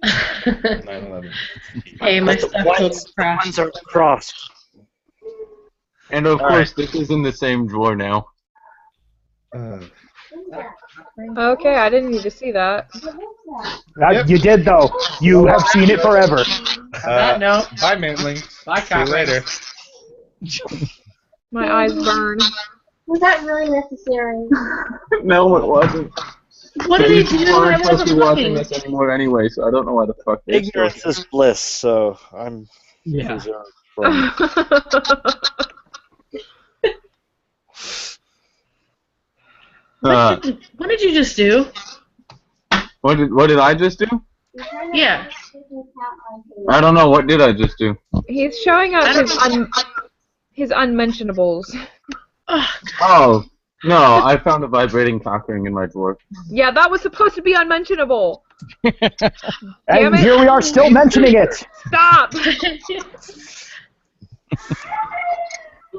S5: 9/11.
S3: Hey, my stuff looks crashed.
S7: Ones are crossed.
S1: And of course, this is in the same drawer now.
S8: Okay, I didn't need to see that.
S5: Yep.
S4: You did, though. You have seen it forever.
S2: No.
S5: Bye, Manling.
S2: Bye,
S5: See you later.
S8: My eyes burn.
S9: Was that really necessary?
S1: No, it wasn't.
S3: What did he do?
S1: People
S3: I
S1: aren't supposed to
S3: wasn't
S1: be watching
S3: looking.
S1: this anymore anyway, so I don't know why the fuck they're still
S7: Ignorance is bliss, so I'm
S6: Yeah.
S7: preserved from.
S3: What did you just do?
S1: What did I just do?
S3: Yeah.
S1: I don't know. What did I just do?
S8: He's showing us his unmentionables.
S1: Oh, no, I found a vibrating cock ring in my drawer.
S8: Yeah, that was supposed to be unmentionable.
S4: And here we are still mentioning it.
S8: Stop!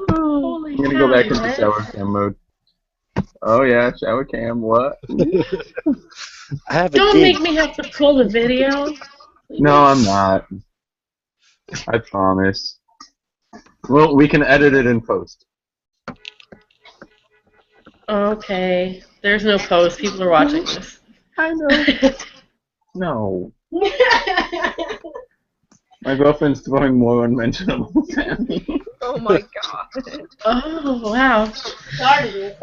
S3: Holy
S1: I'm gonna go back into
S3: cow,
S1: shower cam mode. Oh yeah, shower cam, what?
S7: I have a
S3: Don't
S7: gig.
S3: make me have to pull the video.
S1: No, I'm not. I promise. Well, we can edit it in post.
S3: Okay. There's no post. People are watching this.
S1: I know. No. My girlfriend's throwing more unmentionables at me.
S8: Oh my god.
S3: Oh, wow.
S9: Started it.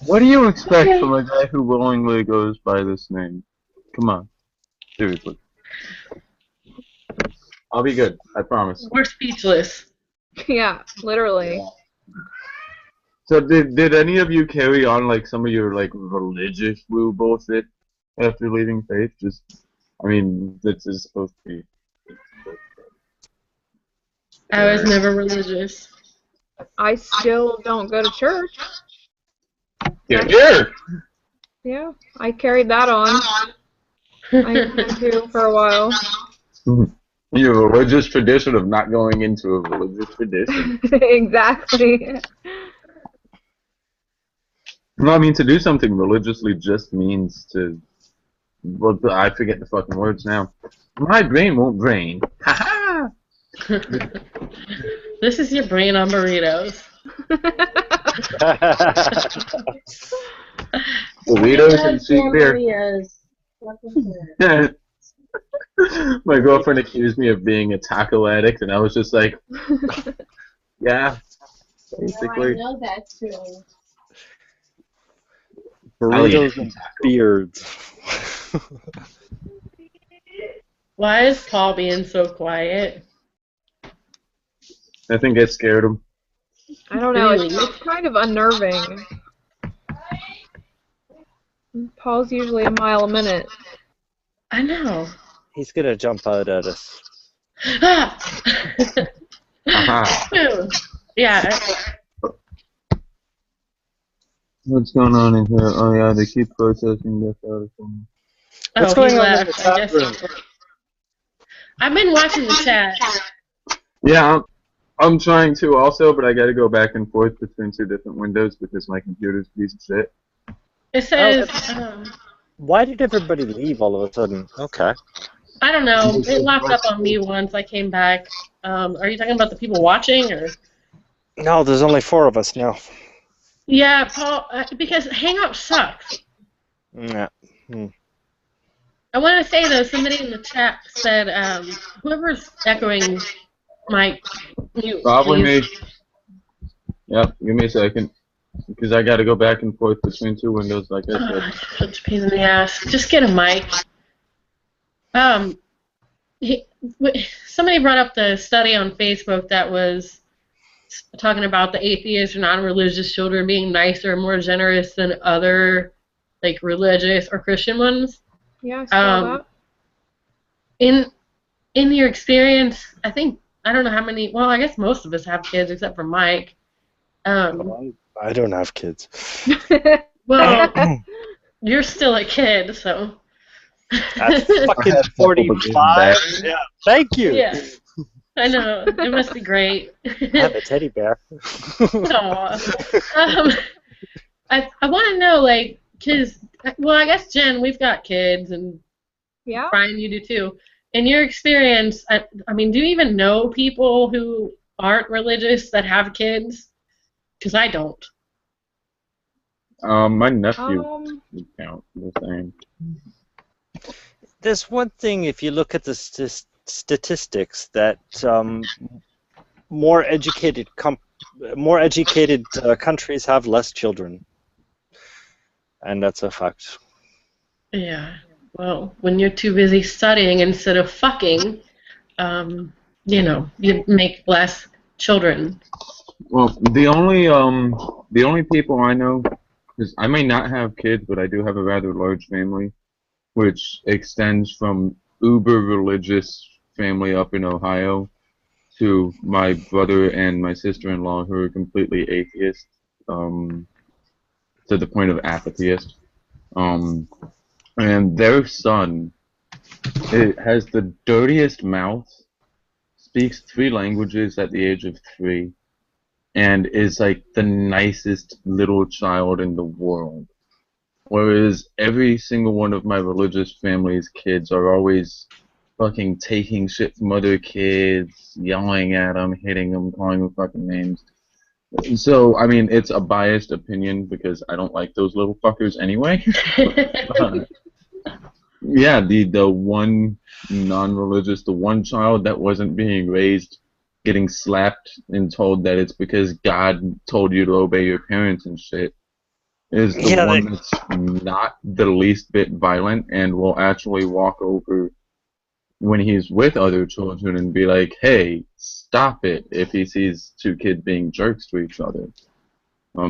S1: What do you expect from a guy who willingly goes by this name? Come on. Seriously. I'll be good, I promise.
S3: We're speechless.
S8: Yeah, literally.
S1: So did any of you carry on like some of your like religious woo bullshit after leaving faith? Just, I mean, this is supposed to be.
S3: I was never religious.
S8: I still don't go to church.
S1: Yeah, here.
S8: Yeah, I carried that on. I had to for a while.
S1: Your religious tradition of not going into a religious tradition.
S8: Exactly.
S1: No, I mean, to do something religiously just means to. Well, I forget the fucking words now. My brain won't drain. Ha ha!
S3: This is your brain on burritos.
S1: Burritos and cheap beer. My girlfriend accused me of being a taco addict, and I was just like, yeah, basically.
S9: I know that's true.
S7: Burritos and beards.
S3: Why is Paul being so quiet?
S1: I think it scared him.
S8: I don't know,
S3: Really?
S8: it's kind of unnerving. Paul's usually a mile a minute.
S3: I know.
S7: He's gonna jump out at us.
S1: Aha.
S3: Yeah.
S1: What's going on in here? Oh yeah, they keep processing this article.
S7: What's
S3: Oh,
S7: going
S3: he
S7: on in
S3: left.
S7: the
S3: I
S7: chat
S3: guess.
S7: room?
S3: I've been watching the chat.
S1: Yeah, I'm trying to also, but I gotta go back and forth between two different windows because my computer's a piece of shit.
S3: It says,
S7: Why did everybody leave all of a sudden? Okay.
S3: I don't know. It locked up on me once. I came back. Are you talking about the people watching, or?
S7: No, there's only 4 of us now.
S3: Yeah, Paul. Because Hangout sucks.
S7: Yeah.
S3: I want to say though, somebody in the chat said, whoever's echoing, might mute.
S1: Probably
S3: please.
S1: me. Yep, give me a second. Because I gotta go back and forth between two windows like I said.
S3: Such a pain in the ass. Just get a mic. Somebody brought up the study on Facebook that was talking about the atheist or non-religious children being nicer and more generous than other, like, religious or Christian ones.
S8: Yeah, I saw that.
S3: In your experience, I don't know how many. Well, I guess most of us have kids except for Mike.
S7: I don't have kids.
S3: Well, you're still a kid, so.
S7: That's fucking 45. Yeah, thank you.
S3: Yeah, I know. It must be great.
S7: I have a teddy bear.
S3: Aw. I want to know, like, because, well, I guess, Jen, we've got kids, and
S8: Yeah.
S3: Brian, you do too. In your experience, I mean, do you even know people who aren't religious that have kids? Because I don't.
S1: My nephew would count the same.
S7: There's one thing, if you look at the statistics, that more educated countries have less children, and that's a fact.
S3: Yeah. Well, when you're too busy studying instead of fucking, you make less children.
S1: Well, the only people I know, because I may not have kids, but I do have a rather large family, which extends from uber religious family up in Ohio to my brother and my sister-in-law who are completely atheist, to the point of apatheist. And their son, it has the dirtiest mouth, speaks 3 languages at the age of 3, and is like the nicest little child in the world. Whereas every single one of my religious family's kids are always fucking taking shit from other kids, yelling at them, hitting them, calling them fucking names. So, I mean, it's a biased opinion because I don't like those little fuckers anyway. Yeah, the one non-religious, the one child that wasn't being raised, getting slapped and told that it's because God told you to obey your parents and shit, is the one that's not the least bit violent and will actually walk over when he's with other children and be like, hey, stop it, if he sees 2 kids being jerks to each other.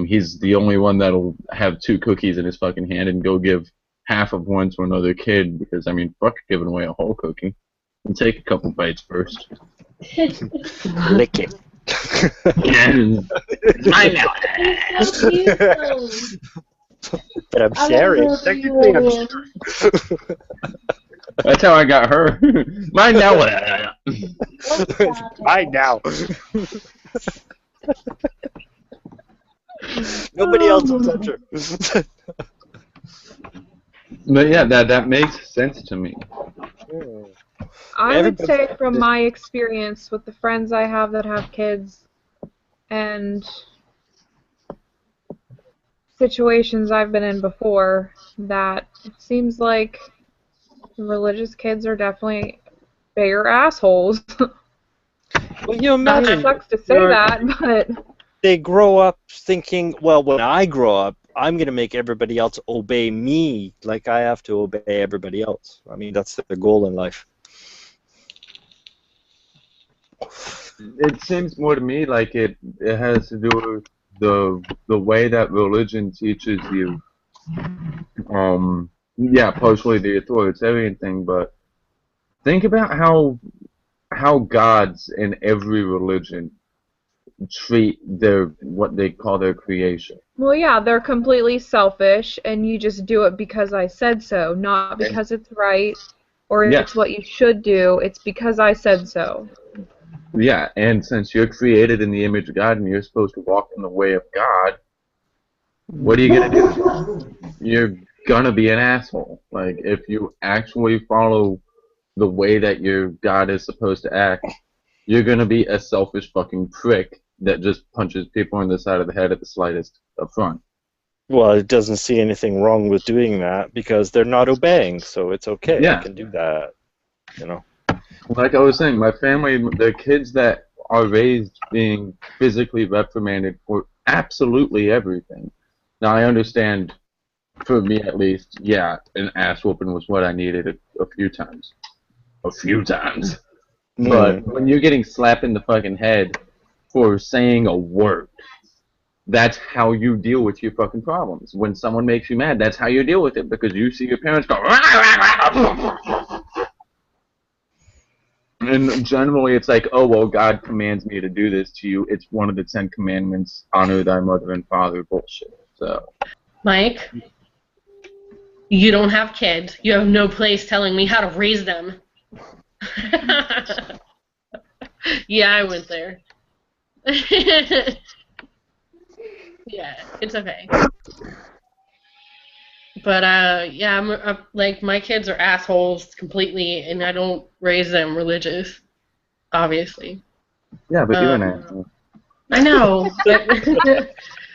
S1: He's the only one that'll have 2 cookies in his fucking hand and go give half of one to another kid because, I mean, fuck giving away a whole cookie. And take a couple bites first.
S7: Lick it.
S1: Mine now.
S7: But I'm sharing. Technically, I'm sharing.
S1: That's how I got her. Mine now.
S7: Mine now. Nobody else will touch her.
S1: But yeah, that makes sense to me.
S8: I would say from my experience with the friends I have that have kids and situations I've been in before, that it seems like religious kids are definitely bigger assholes.
S7: Well, you imagine.
S8: It sucks to say that, but
S7: they grow up thinking, well, when I grow up, I'm going to make everybody else obey me like I have to obey everybody else. I mean, that's their goal in life.
S1: It seems more to me like it has to do with the way that religion teaches you. Yeah, partially the authoritarian thing, but think about how gods in every religion treat what they call their creation.
S8: well, yeah, they're completely selfish, and you just do it because I said so, not because it's right or it's what you should do. It's because I said so.
S1: Yeah, and since you're created in the image of God and you're supposed to walk in the way of God, what are you gonna do? You're gonna be an asshole. Like, if you actually follow the way that your God is supposed to act, you're gonna be a selfish fucking prick that just punches people in the side of the head at the slightest affront.
S7: Well, it doesn't see anything wrong with doing that because they're not obeying, so it's okay.
S1: Yeah.
S7: I can do that, you know.
S1: Like I was saying, my family, the kids that are raised being physically reprimanded for absolutely everything. Now, I understand, for me at least, yeah, an ass whooping was what I needed a few times. A few times. But when you're getting slapped in the fucking head for saying a word, that's how you deal with your fucking problems. When someone makes you mad, that's how you deal with it, because you see your parents go, and generally it's like, oh, well, God commands me to do this to you. It's one of the 10 commandments, honor thy mother and father bullshit. So,
S3: Mike, you don't have kids. You have no place telling me how to raise them. Yeah, I went there. Yeah, it's okay. But yeah, I'm like, my kids are assholes completely, and I don't raise them religious, obviously.
S1: yeah, but you're an asshole.
S3: I know, but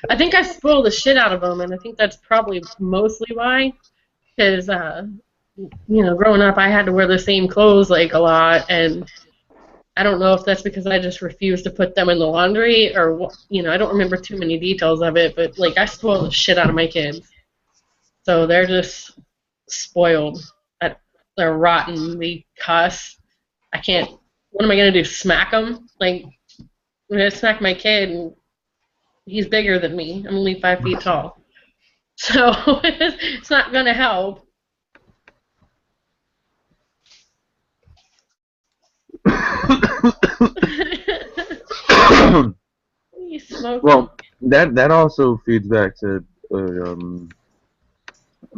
S3: I think I spoil the shit out of them, and I think that's probably mostly why. Because growing up, I had to wear the same clothes like a lot, and I don't know if that's because I just refused to put them in the laundry or I don't remember too many details of it, but like I spoil the shit out of my kids, so they're just spoiled. They're rotten. They cuss. I can't. What am I gonna do? Smack them? Like I'm gonna smack my kid, and he's bigger than me. I'm only 5 feet tall, so it's not gonna help. You smoke.
S1: Well, that also feeds back to an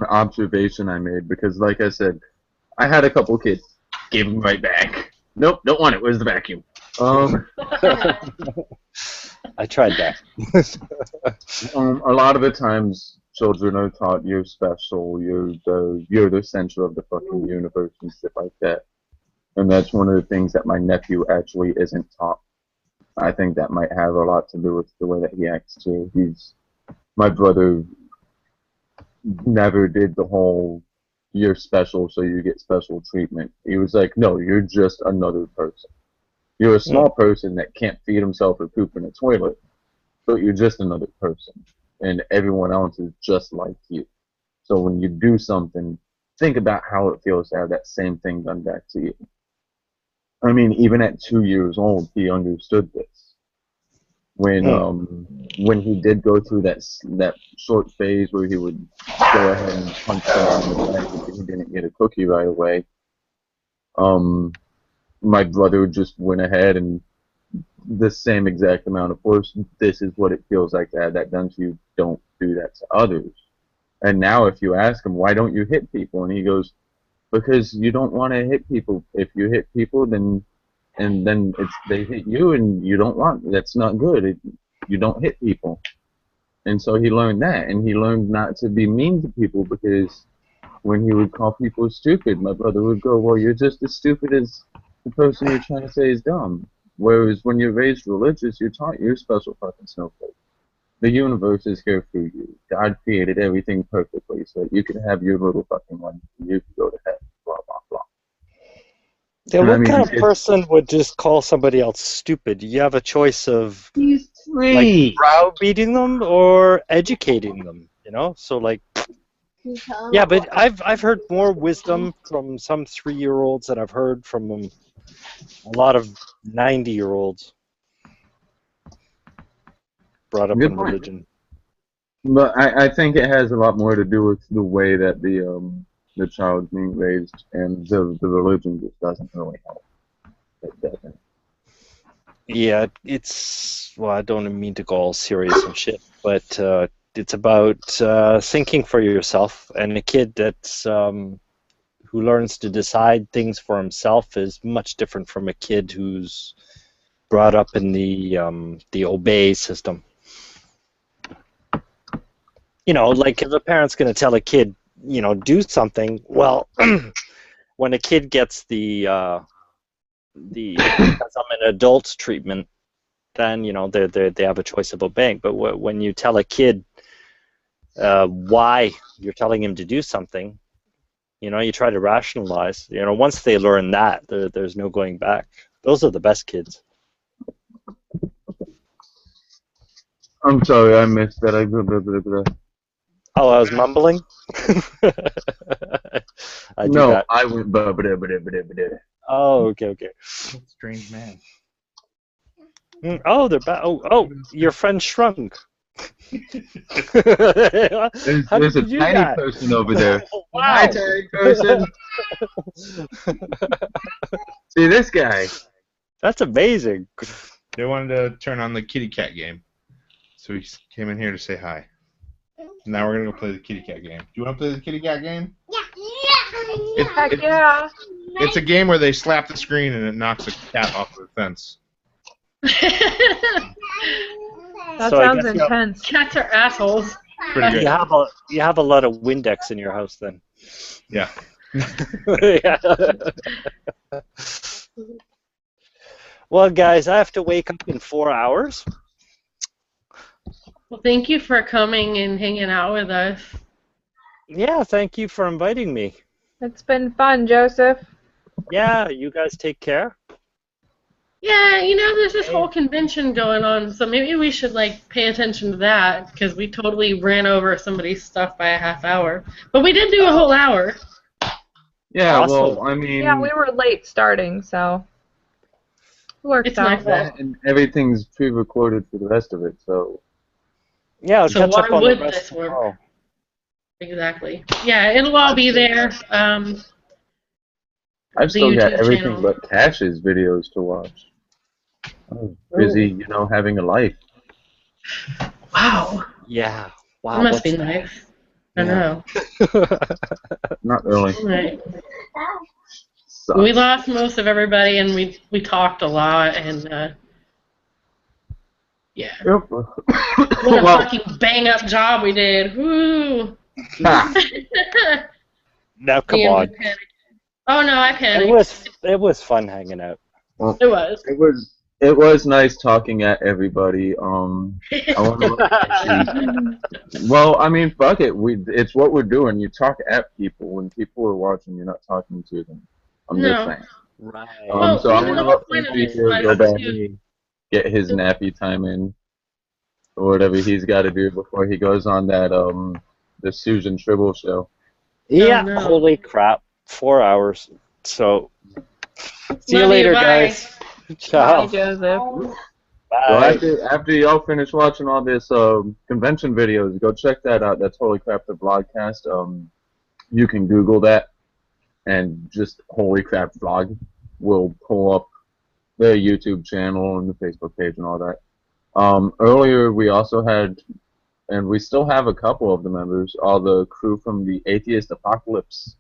S1: observation I made because, like I said, I had a couple kids. Gave them right back. Nope, don't want it. Where's the vacuum?
S7: I tried that.
S1: A lot of the times, children are taught you're special, you're the center of the fucking universe and shit like that. And that's one of the things that my nephew actually isn't taught. I think that might have a lot to do with the way that he acts too. My brother never did the whole you're special so you get special treatment. He was like, no, you're just another person. You're a small person that can't feed himself or poop in a toilet, but you're just another person. And everyone else is just like you. So when you do something, think about how it feels to have that same thing done back to you. I mean, even at 2 years old, he understood this. When he did go through that short phase where he would go ahead and punch someone in the face if he didn't get a cookie right away, my brother just went ahead and the same exact amount of force. This is what it feels like to have that done to you. Don't do that to others. And now, if you ask him, why don't you hit people? And he goes, because you don't want to hit people. If you hit people, then they hit you, and you don't want. That's not good. You don't hit people. And so he learned that, and he learned not to be mean to people because when he would call people stupid, my brother would go, well, you're just as stupid as the person you're trying to say is dumb. Whereas when you're raised religious, you're taught you're a special fucking snowflake. The universe is here for you. God created everything perfectly so that you can have your little fucking life and you can go to heaven, blah, blah, blah.
S7: Yeah,
S1: And
S7: what
S1: I mean,
S7: kind of person would just call somebody else stupid? You have a choice of
S1: he's
S7: like
S1: free.
S7: browbeating them or educating them, So like, yeah, but I've heard more wisdom from some 3-year-olds than I've heard from a lot of 90-year-olds brought up
S1: Good
S7: in
S1: point.
S7: religion.
S1: But I think it has a lot more to do with the way that the child's being raised, and the religion just doesn't really help. It doesn't.
S7: Yeah, well, I don't mean to go all serious and shit, but it's about thinking for yourself, and a kid that's who learns to decide things for himself is much different from a kid who's brought up in the obey system. Like if a parent's going to tell a kid, do something, well, when a kid gets because I'm an adult treatment, then they have a choice of obeying. But when you tell a kid why you're telling him to do something, you try to rationalize. Once they learn that, there's no going back. Those are the best kids.
S1: I'm sorry, I missed that.
S7: Oh, I was mumbling? I do
S1: No,
S7: that.
S1: I went.
S7: Oh, okay.
S2: Strange man.
S7: Oh, they're back. Oh, your friend shrunk. How
S1: There's
S7: did
S1: a
S7: you do
S1: tiny
S7: that?
S1: person over there.
S7: Wow.
S1: Hi, tiny person. See this guy.
S7: That's amazing.
S5: They wanted to turn on the kitty cat game, so he came in here to say hi. Now we're gonna go play the kitty cat game. Do you want to play the kitty cat game?
S8: Heck yeah.
S5: It's a game where they slap the screen and it knocks a cat off the fence.
S8: That
S7: So I
S8: sounds
S7: guess
S8: intense.
S3: Cats are assholes.
S5: Pretty good.
S7: you have a lot of Windex in your house then.
S5: Yeah.
S7: Yeah. Well, guys, I have to wake up in 4 hours.
S3: Well, thank you for coming and hanging out with us.
S7: Yeah, thank you for inviting me.
S8: It's been fun, Joseph.
S7: Yeah, you guys take care.
S3: Yeah, there's this whole convention going on, so maybe we should pay attention to that because we totally ran over somebody's stuff by a half hour. But we did do a whole hour.
S1: Yeah,
S7: Awesome.
S1: well, I mean,
S8: Yeah, we were late starting, so it worked
S3: It's my
S8: out.
S3: fault.
S1: and everything's pre-recorded for the rest of it, so
S7: Yeah, I'll
S3: So
S7: catch
S3: why
S7: up on
S3: would
S7: the rest
S3: this work?
S7: tomorrow.
S3: Exactly. Yeah, it'll all be there.
S1: I've
S3: The
S1: still got
S3: YouTube
S1: everything
S3: channel.
S1: but Cash's videos to watch. I'm busy, having a life.
S3: Wow.
S7: Yeah. Wow.
S3: That must be
S7: what's that?
S3: nice. I
S7: Yeah.
S3: know.
S1: Not really.
S3: Right.
S1: Sucks.
S3: We lost most of everybody, and we talked a lot, and yeah.
S1: Yep.
S3: What a fucking bang-up job we did. Woo!
S1: Ha.
S7: Now come
S3: Ian
S7: on.
S3: panicked. Oh no, I panicked.
S7: It was fun hanging out.
S1: Well,
S3: It was.
S1: it was nice talking at everybody. I wonder well, I mean, fuck it. It's what we're doing. You talk at people. When people are watching, you're not talking to them. I'm just
S3: No.
S1: saying.
S7: Right.
S3: Well,
S1: So I'm
S3: the
S1: gonna
S3: whole
S1: let
S3: point of
S1: Frankie
S3: this
S1: here go
S3: was
S1: back
S3: to
S1: and get his nappy time in, or whatever he's got to do before he goes on that the Susan Tribble show.
S7: Yeah.
S3: no.
S7: Holy crap. 4 hours. So. See you
S3: Love
S7: later,
S3: bye.
S7: guys. Ciao.
S8: Bye, Joseph.
S7: Bye.
S1: So after y'all finish watching all this convention videos, go check that out. That's Holy Crap the Vlogcast. You can Google that, and just Holy Crap Vlog will pull up the YouTube channel and the Facebook page and all that. Earlier we also had, and we still have a couple of the members, all the crew from the Atheist Apocalypse,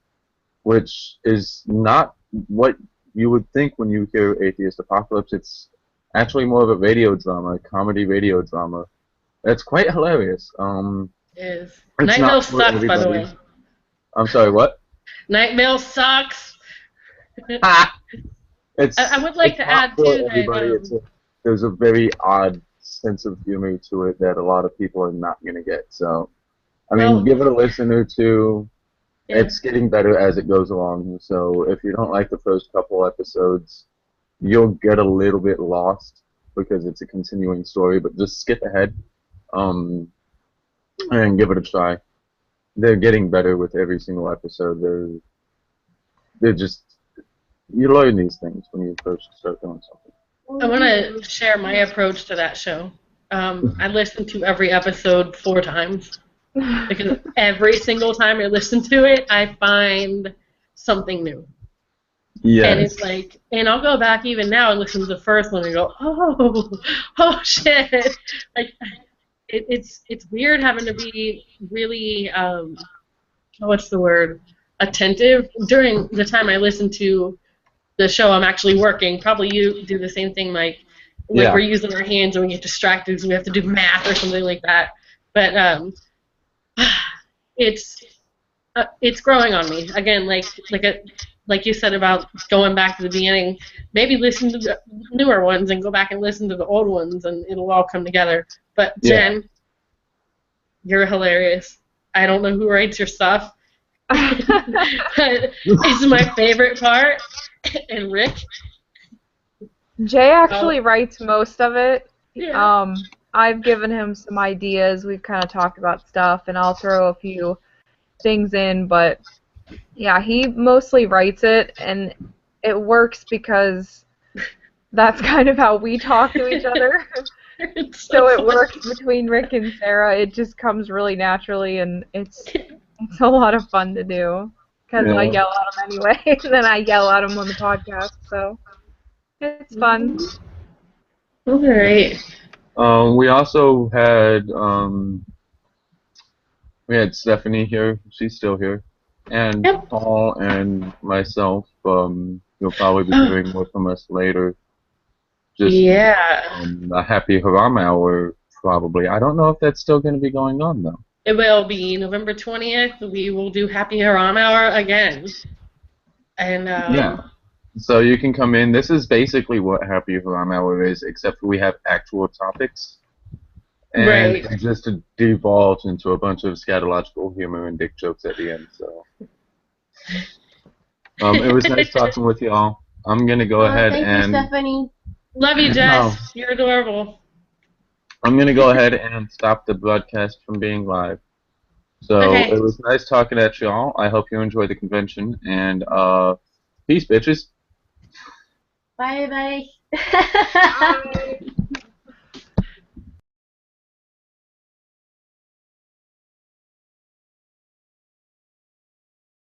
S1: which is not what you would think when you hear Atheist Apocalypse. It's actually more of a radio drama, a comedy radio drama. It's quite hilarious.
S3: It is.
S1: It's
S3: Night
S1: not
S3: Mail
S1: for
S3: sucks, by the
S1: everybody.
S3: way.
S1: I'm sorry, what?
S3: Night Mail sucks.
S1: It's.
S3: I would like
S1: it's
S3: to
S1: not
S3: add,
S1: for
S3: too,
S1: everybody.
S3: that
S1: There's a very odd sense of humor to it that a lot of people are not gonna get. So, I mean,
S3: Well,
S1: give it a listen or two.
S3: yeah.
S1: It's getting better as it goes along. So if you don't like the first couple episodes, you'll get a little bit lost because it's a continuing story. But just skip ahead, and give it a try. They're getting better with every single episode. They're just, you learn these things when you first start doing something.
S3: I want to share my approach to that show. I listened to every episode 4 times because every single time I listen to it, I find something new.
S1: Yeah.
S3: And it's and I'll go back even now and listen to the first one and go, oh shit. It's weird having to be really, what's the word, attentive during the time I listen to the show. I'm actually working. Probably you do the same thing, Mike.
S1: Yeah.
S3: We're using our hands and we get distracted because we have to do math or something like that. But it's growing on me again. Like you said about going back to the beginning. Maybe listen to the newer ones and go back and listen to the old ones, and it'll all come together. But Jen, you're hilarious. I don't know who writes your stuff, but it's my favorite part. And Rick.
S8: Jay actually writes most of it.
S3: Yeah.
S8: I've given him some ideas. We've kind of talked about stuff, and I'll throw a few things in. But yeah, he mostly writes it, and it works because that's kind of how we talk to each other. So it works between Rick and Sarah. It just comes really naturally, and it's a lot of fun to do because I yell at him anyway, and then I yell at him on the podcast. So it's fun.
S3: All right.
S1: We also had Stephanie here. She's still here, and Paul and myself. You'll probably be hearing more from us later. Just a happy Haram hour, probably. I don't know if that's still going to be going on though.
S3: It will be November 20th. We will do Happy Haram Hour again. And
S1: so you can come in. This is basically what Happy Haram Hour is, except we have actual topics. And it just devolves into a bunch of scatological humor and dick jokes at the end. So It was nice talking with y'all. I'm gonna go ahead
S9: Thank
S1: and
S9: you, Stephanie.
S3: Love you,
S1: No.
S3: Jess. You're adorable.
S1: I'm gonna go ahead and stop the broadcast from being live. So
S3: Okay.
S1: it was nice talking at y'all. I hope you enjoy the convention, and peace, bitches.
S9: Bye bye.